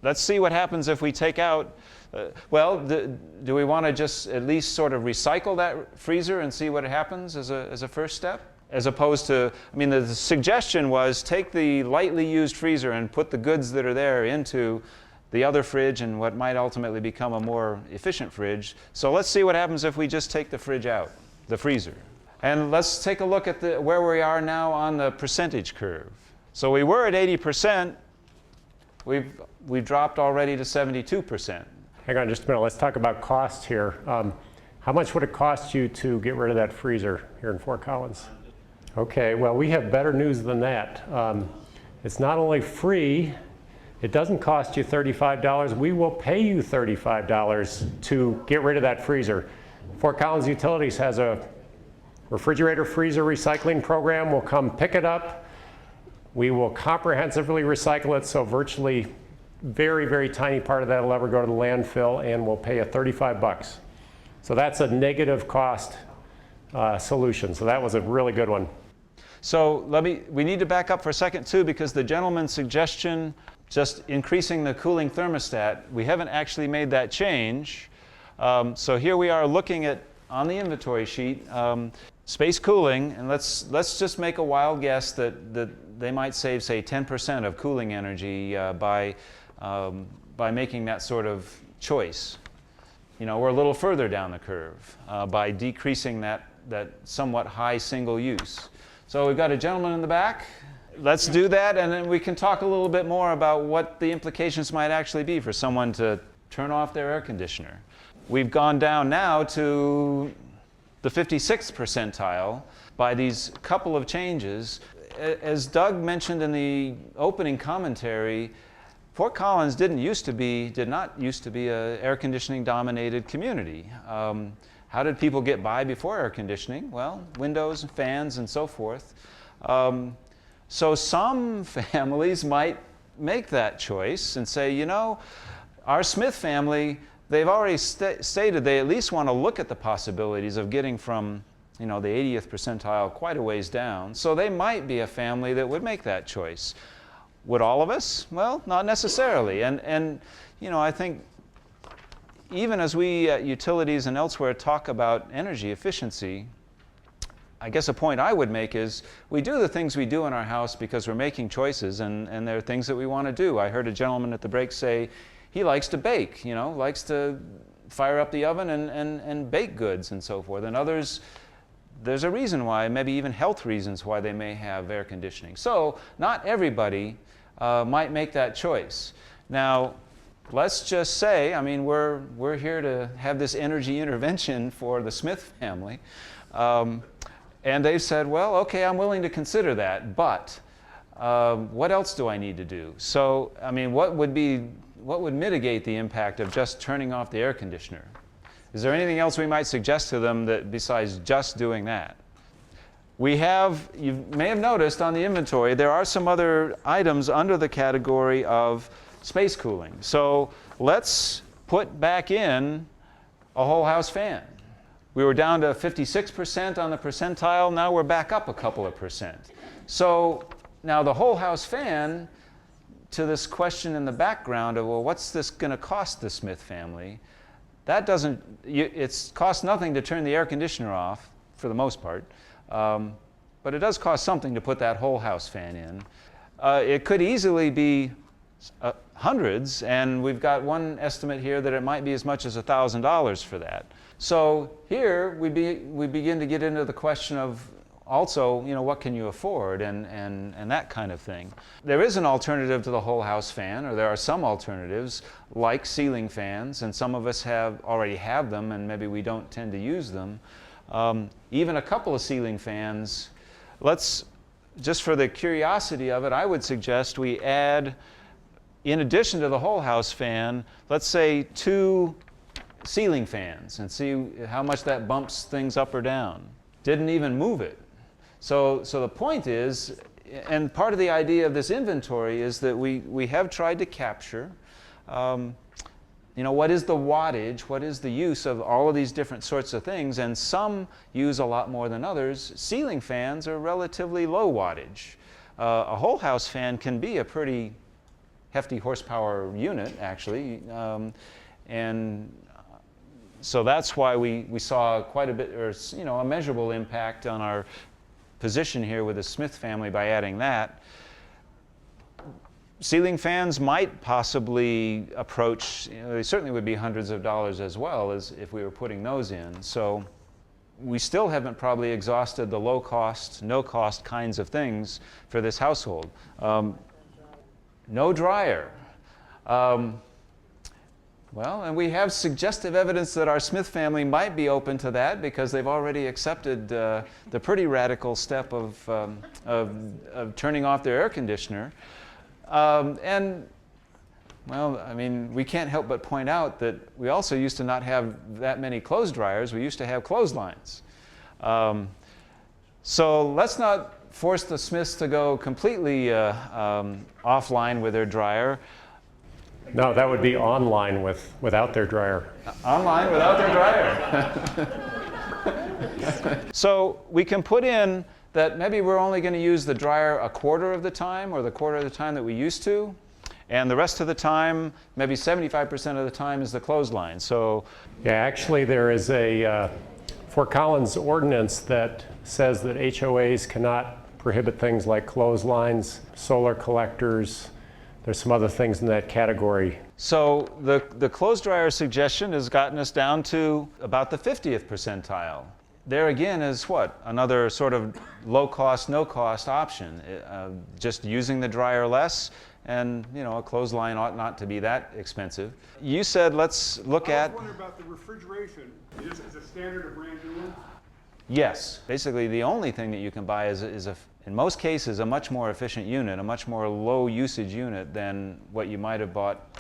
let's see what happens if we take out, do we want to just at least sort of recycle that freezer and see what happens as a first step? As opposed to, the suggestion was take the lightly used freezer and put the goods that are there into the other fridge and what might ultimately become a more efficient fridge. So let's see what happens if we just take the fridge out, the freezer. And let's take a look at where we are now on the percentage curve. So we were at 80%. We've dropped already to 72%. Hang on just a minute. Let's talk about cost here. How much would it cost you to get rid of that freezer here in Fort Collins? Okay, well, we have better news than that. It's not only free, it doesn't cost you $35. We will pay you $35 to get rid of that freezer. Fort Collins Utilities has a refrigerator freezer recycling program. We'll come pick it up. We will comprehensively recycle it, so virtually very, very tiny part of that will ever go to the landfill, and we'll pay you $35. So that's a negative cost solution. So that was a really good one. So we need to back up for a second too, because the gentleman's suggestion, just increasing the cooling thermostat, we haven't actually made that change. So here we are looking at, on the inventory sheet, space cooling, and let's just make a wild guess that they might save, say, 10% of cooling energy by making that sort of choice. We're a little further down the curve by decreasing that somewhat high single use. So we've got a gentleman in the back. Let's do that, and then we can talk a little bit more about what the implications might actually be for someone to turn off their air conditioner. We've gone down now to the 56th percentile by these couple of changes. As Doug mentioned in the opening commentary, Fort Collins did not used to be an air conditioning dominated community. How did people get by before air conditioning? Well, windows, fans, and so forth. So some families might make that choice and say, our Smith family, they've already stated they at least want to look at the possibilities of getting from the 80th percentile quite a ways down. So they might be a family that would make that choice. Would all of us? Well, not necessarily. And I think even as we at utilities and elsewhere talk about energy efficiency, I guess a point I would make is we do the things we do in our house because we're making choices, and there are things that we want to do. I heard a gentleman at the break say he likes to bake, likes to fire up the oven and bake goods and so forth. And others, there's a reason why, maybe even health reasons why they may have air conditioning. So not everybody might make that choice. Now, let's just say, we're here to have this energy intervention for the Smith family. And they've said, well, okay, I'm willing to consider that, but what else do I need to do? So, what would mitigate the impact of just turning off the air conditioner? Is there anything else we might suggest to them that besides just doing that? You may have noticed on the inventory, there are some other items under the category of space cooling. So let's put back in a whole house fan. We were down to 56% on the percentile. Now we're back up a couple of percent. So now the whole house fan, to this question in the background of, well, what's this going to cost the Smith family? That doesn't, it's cost nothing to turn the air conditioner off, for the most part. But it does cost something to put that whole house fan in. It could easily be hundreds, and we've got one estimate here that it might be as much as $1,000 for that. So here we begin to get into the question of also, what can you afford and that kind of thing. There is an alternative to the whole house fan, or there are some alternatives like ceiling fans, and some of us already have them, and maybe we don't tend to use them. Even a couple of ceiling fans. Just for the curiosity of it, I would suggest we add, in addition to the whole house fan, let's say 2 ceiling fans and see how much that bumps things up or down. Didn't even move it. So the point is, and part of the idea of this inventory is that we have tried to capture, what is the wattage, what is the use of all of these different sorts of things, and some use a lot more than others. Ceiling fans are relatively low wattage. A whole house fan can be a pretty hefty horsepower unit, actually, and so that's why we saw quite a bit, or a measurable impact on our position here with the Smith family by adding that. Ceiling fans might possibly approach, they certainly would be hundreds of dollars as well as if we were putting those in. So we still haven't probably exhausted the low cost, no cost kinds of things for this household. No dryer. Well, and we have suggestive evidence that our Smith family might be open to that because they've already accepted the pretty radical step of turning off their air conditioner. And, well, I mean, we can't help but point out that we also used to not have that many clothes dryers. We used to have clotheslines. So let's not force the Smiths to go completely offline with their dryer. No, that would be online without their dryer. Online without their dryer. So we can put in that maybe we're only going to use the dryer a quarter of the time, or the quarter of the time that we used to, and the rest of the time, maybe 75% of the time, is the clothesline. So yeah, actually there is a Fort Collins ordinance that says that HOAs cannot prohibit things like clotheslines, solar collectors. There's some other things in that category. So the clothes dryer suggestion has gotten us down to about the 50th percentile. There again is what? Another sort of low cost, no cost option. Just using the dryer less, and a clothesline ought not to be that expensive. You said let's look at... I was wondering about the refrigeration. Is a standard a brand new one? Yes. Basically the only thing that you can buy is in most cases, a much more efficient unit, a much more low usage unit than what you might have bought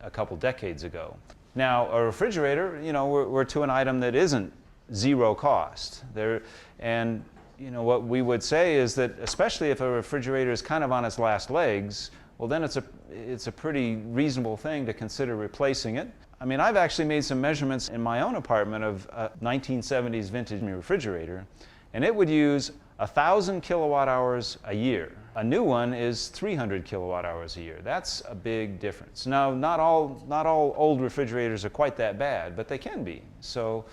a couple decades ago. Now, a refrigerator, we're to an item that isn't zero cost. And what we would say is that, especially if a refrigerator is kind of on its last legs, well, then it's a pretty reasonable thing to consider replacing it. I mean, I've actually made some measurements in my own apartment of a 1970s vintage refrigerator, and it would use 1,000 kilowatt hours a year. A new one is 300 kilowatt hours a year. That's a big difference. Now, not all old refrigerators are quite that bad, but they can be. So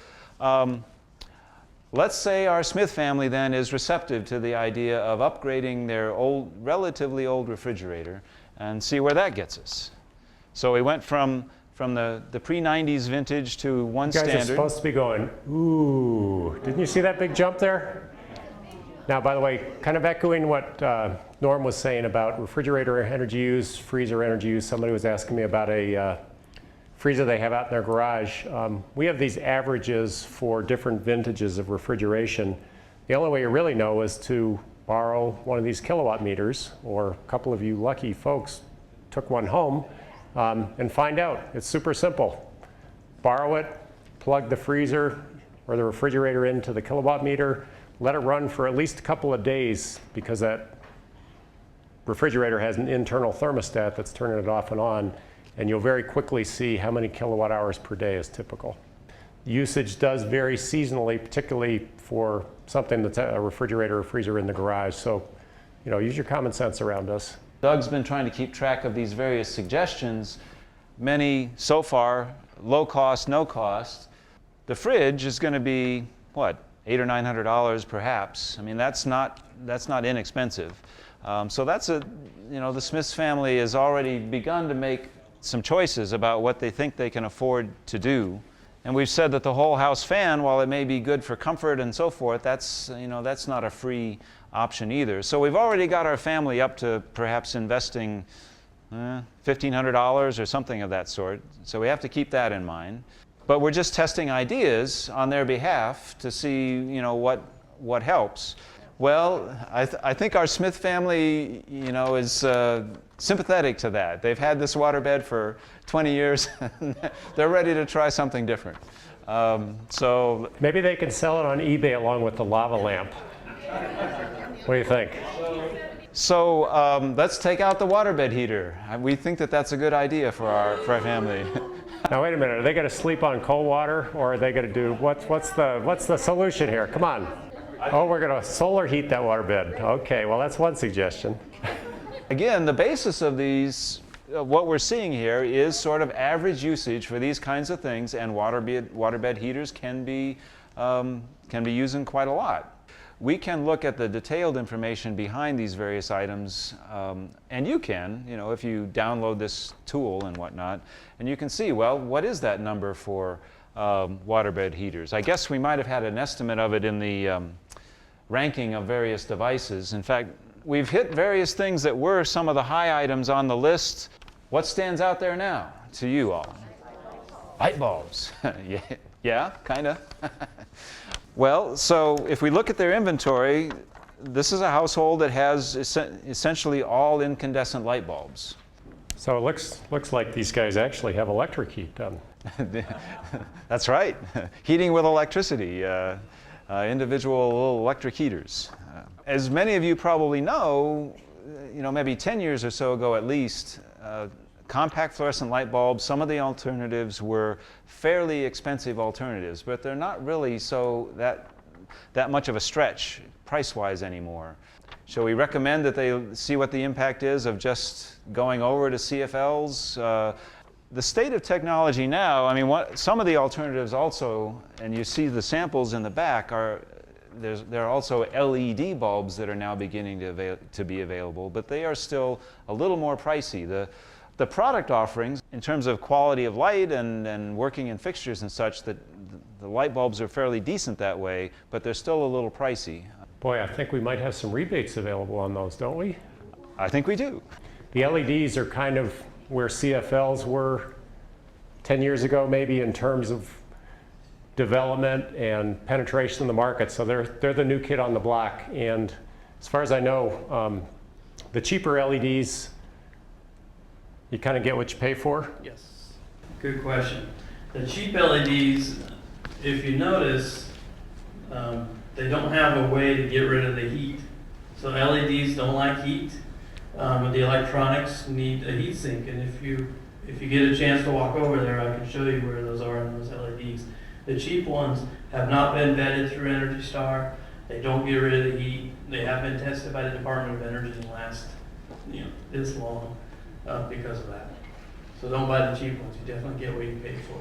let's say our Smith family then is receptive to the idea of upgrading their relatively old refrigerator and see where that gets us. So we went from the pre-90s vintage to one standard. You guys are supposed to be going, ooh. Didn't you see that big jump there? Now, by the way, kind of echoing what Norm was saying about refrigerator energy use, freezer energy use, somebody was asking me about a freezer they have out in their garage. We have these averages for different vintages of refrigeration. The only way you really know is to borrow one of these kilowatt meters, or a couple of you lucky folks took one home, and find out. It's super simple. Borrow it, plug the freezer or the refrigerator into the kilowatt meter, let it run for at least a couple of days, because that refrigerator has an internal thermostat that's turning it off and on, and you'll very quickly see how many kilowatt hours per day is typical. usage does vary seasonally, particularly for something that's a refrigerator or freezer in the garage. So, use your common sense around us. Doug's been trying to keep track of these various suggestions. Many, so far, low cost, no cost. The fridge is going to be, what, $800 or $900 perhaps. I mean, that's not inexpensive. So that's the Smiths family has already begun to make some choices about what they think they can afford to do. And we've said that the whole house fan, while it may be good for comfort and so forth, that's not a free option either. So we've already got our family up to perhaps investing $1,500 or something of that sort. So we have to keep that in mind. But we're just testing ideas on their behalf to see what helps. Well, I think our Smith family, is sympathetic to that. They've had this waterbed for 20 years. They're ready to try something different. So maybe they can sell it on eBay along with the lava lamp. What do you think? So let's take out the waterbed heater. We think that that's a good idea for our family. Now wait a minute. Are they going to sleep on cold water, or are they going to do what's the solution here? Come on. Oh, we're going to solar heat that waterbed. Okay, well that's one suggestion. Again, the basis of these, what we're seeing here is sort of average usage for these kinds of things, and waterbed heaters can be used in quite a lot. We can look at the detailed information behind these various items, and you can, if you download this tool and whatnot, and you can see, well, what is that number for waterbed heaters? I guess we might have had an estimate of it in the ranking of various devices. In fact, we've hit various things that were some of the high items on the list. What stands out there now to you all? Light bulbs. Yeah, kind of. Well, so if we look at their inventory, this is a household that has essentially all incandescent light bulbs. So it looks like these guys actually have electric heat done. That's right. Heating with electricity, individual little electric heaters. As many of you probably know, maybe 10 years or so ago at least, compact fluorescent light bulbs, some of the alternatives were fairly expensive alternatives, but they're not really that much of a stretch price-wise anymore. Shall we recommend that they see what the impact is of just going over to CFLs? The state of technology now, I mean, some of the alternatives also, and you see the samples in the back, there are also LED bulbs that are now beginning to be available, but they are still a little more pricey. The product offerings, in terms of quality of light and working in fixtures and such, the light bulbs are fairly decent that way, but they're still a little pricey. Boy, I think we might have some rebates available on those, don't we? I think we do. The LEDs are kind of where CFLs were 10 years ago, maybe, in terms of development and penetration in the market. So they're the new kid on the block. And as far as I know, the cheaper LEDs, you kind of get what you pay for? Yes. Good question. The cheap LEDs, if you notice, they don't have a way to get rid of the heat. So LEDs don't like heat. But the electronics need a heat sink, and if you get a chance to walk over there, I can show you where those are in those LEDs. The cheap ones have not been vetted through Energy Star. They don't get rid of the heat. They have been tested by the Department of Energy and last this long because of that. So don't buy the cheap ones. You definitely get what you pay for.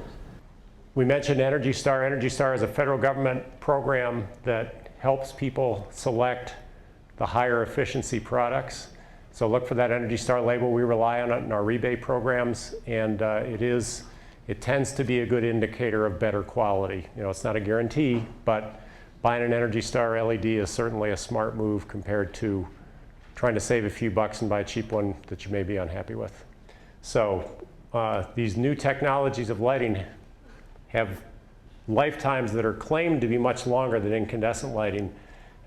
We mentioned Energy Star. Energy Star is a federal government program that helps people select the higher efficiency products. So look for that Energy Star label. We rely on it in our rebate programs, and it tends to be a good indicator of better quality. It's not a guarantee, but buying an Energy Star LED is certainly a smart move compared to trying to save a few bucks and buy a cheap one that you may be unhappy with. So these new technologies of lighting have lifetimes that are claimed to be much longer than incandescent lighting.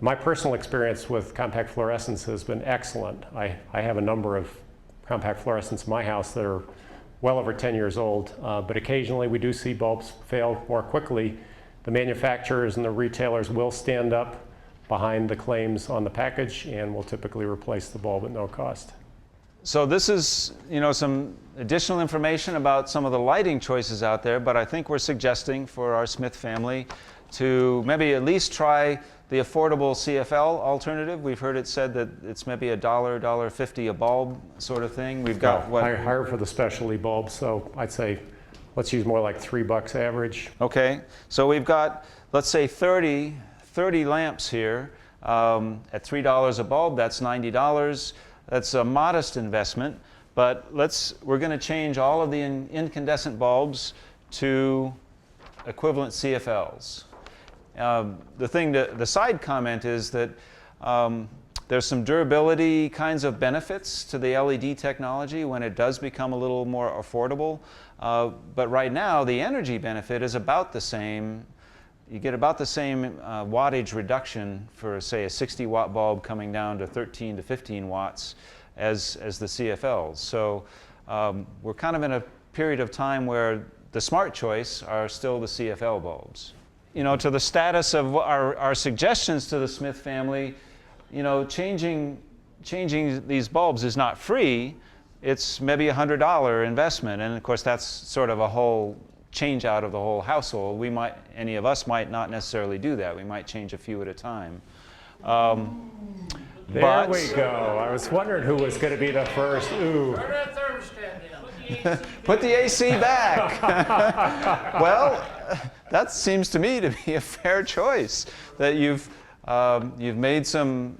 My personal experience with compact fluorescents has been excellent. I have a number of compact fluorescents in my house that are well over 10 years old, but occasionally we do see bulbs fail more quickly. The manufacturers and the retailers will stand up behind the claims on the package and will typically replace the bulb at no cost. So this is, some additional information about some of the lighting choices out there, but I think we're suggesting for our Smith family to maybe at least try the affordable CFL alternative. We've heard it said that it's maybe $1, $1.50 a bulb sort of thing. We've got higher for the specialty bulbs, so I'd say let's use more like $3 average. Okay, so we've got, let's say 30 lamps here at $3 a bulb. That's $90. That's a modest investment, but we're going to change all of the incandescent bulbs to equivalent CFLs. The side comment is that there's some durability kinds of benefits to the LED technology when it does become a little more affordable. But right now, the energy benefit is about the same. You get about the same wattage reduction for, say, a 60-watt bulb coming down to 13 to 15 watts as the CFLs. So we're kind of in a period of time where the smart choice are still the CFL bulbs. To the status of our suggestions to the Smith family, changing these bulbs is not free. It's maybe a $100 investment, and of course that's sort of a whole change out of the whole household. Any of us might not necessarily do that. We might change a few at a time. There we go. I was wondering who was going to be the first. Ooh. Turn that thermostat down. Put the AC back. Well, that seems to me to be a fair choice. That you've made some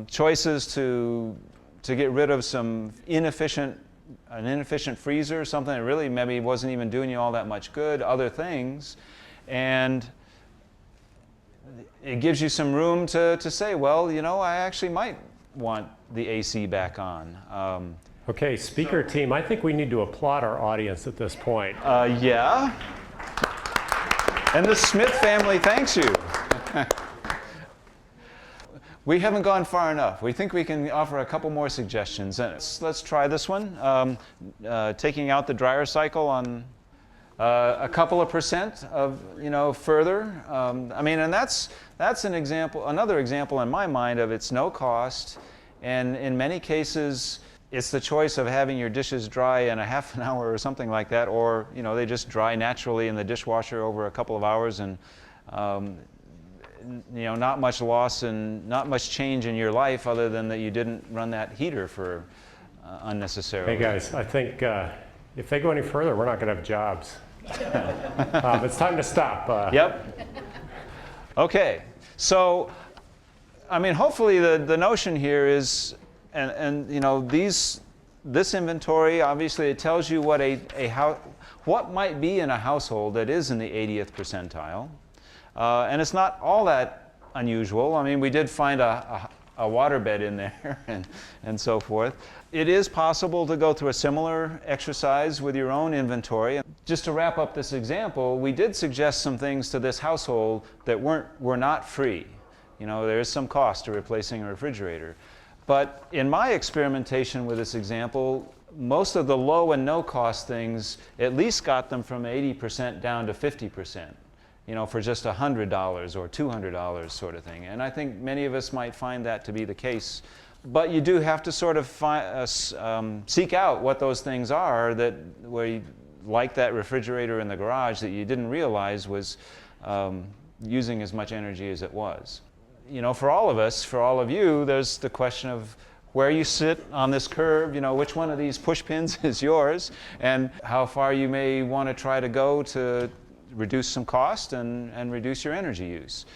choices to get rid of an inefficient freezer, something that really maybe wasn't even doing you all that much good, other things, and it gives you some room to say, well, I actually might want the AC back on. Okay, speaker team, I think we need to applaud our audience at this point. Yeah. And the Smith family thanks you. We haven't gone far enough. We think we can offer a couple more suggestions. Let's try this one. Taking out the dryer cycle on a couple of percent of, further. And that's an example, another example in my mind of it's no cost, and in many cases it's the choice of having your dishes dry in a half an hour or something like that, or they just dry naturally in the dishwasher over a couple of hours, and not much loss and not much change in your life other than that you didn't run that heater for unnecessarily. Hey guys, I think if they go any further, we're not going to have jobs. It's time to stop. Yep. Okay. So, hopefully the notion here is, this inventory, obviously it tells you what might be in a household that is in the 80th percentile. And it's not all that unusual. We did find a waterbed in there and so forth. It is possible to go through a similar exercise with your own inventory. Just to wrap up this example, we did suggest some things to this household that were not free. There is some cost to replacing a refrigerator. But in my experimentation with this example, most of the low and no cost things at least got them from 80% down to 50%. For just $100 or $200 sort of thing. And I think many of us might find that to be the case. But you do have to sort of seek out what those things are like that refrigerator in the garage that you didn't realize was using as much energy as it was. For all of us, for all of you, there's the question of where you sit on this curve, which one of these push pins is yours, and how far you may want to try to go to reduce some cost and reduce your energy use.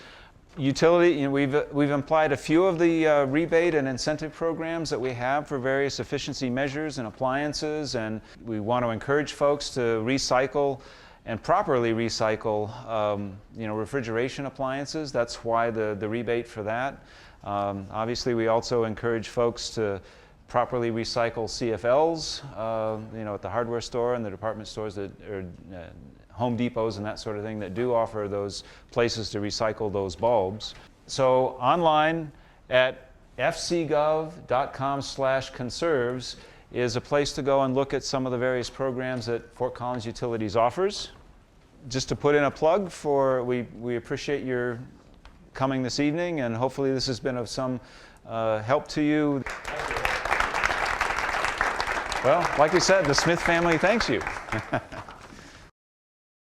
Utility, we've implied a few of the rebate and incentive programs that we have for various efficiency measures and appliances, and we want to encourage folks to recycle and properly recycle refrigeration appliances. That's why the rebate for that. Obviously, we also encourage folks to properly recycle CFLs, at the hardware store and the department stores that are Home Depots and that sort of thing that do offer those places to recycle those bulbs. So online at fcgov.com/conserves is a place to go and look at some of the various programs that Fort Collins Utilities offers. Just to put in a plug we appreciate your coming this evening, and hopefully this has been of some help to you. Well, like we said, the Smith family thanks you.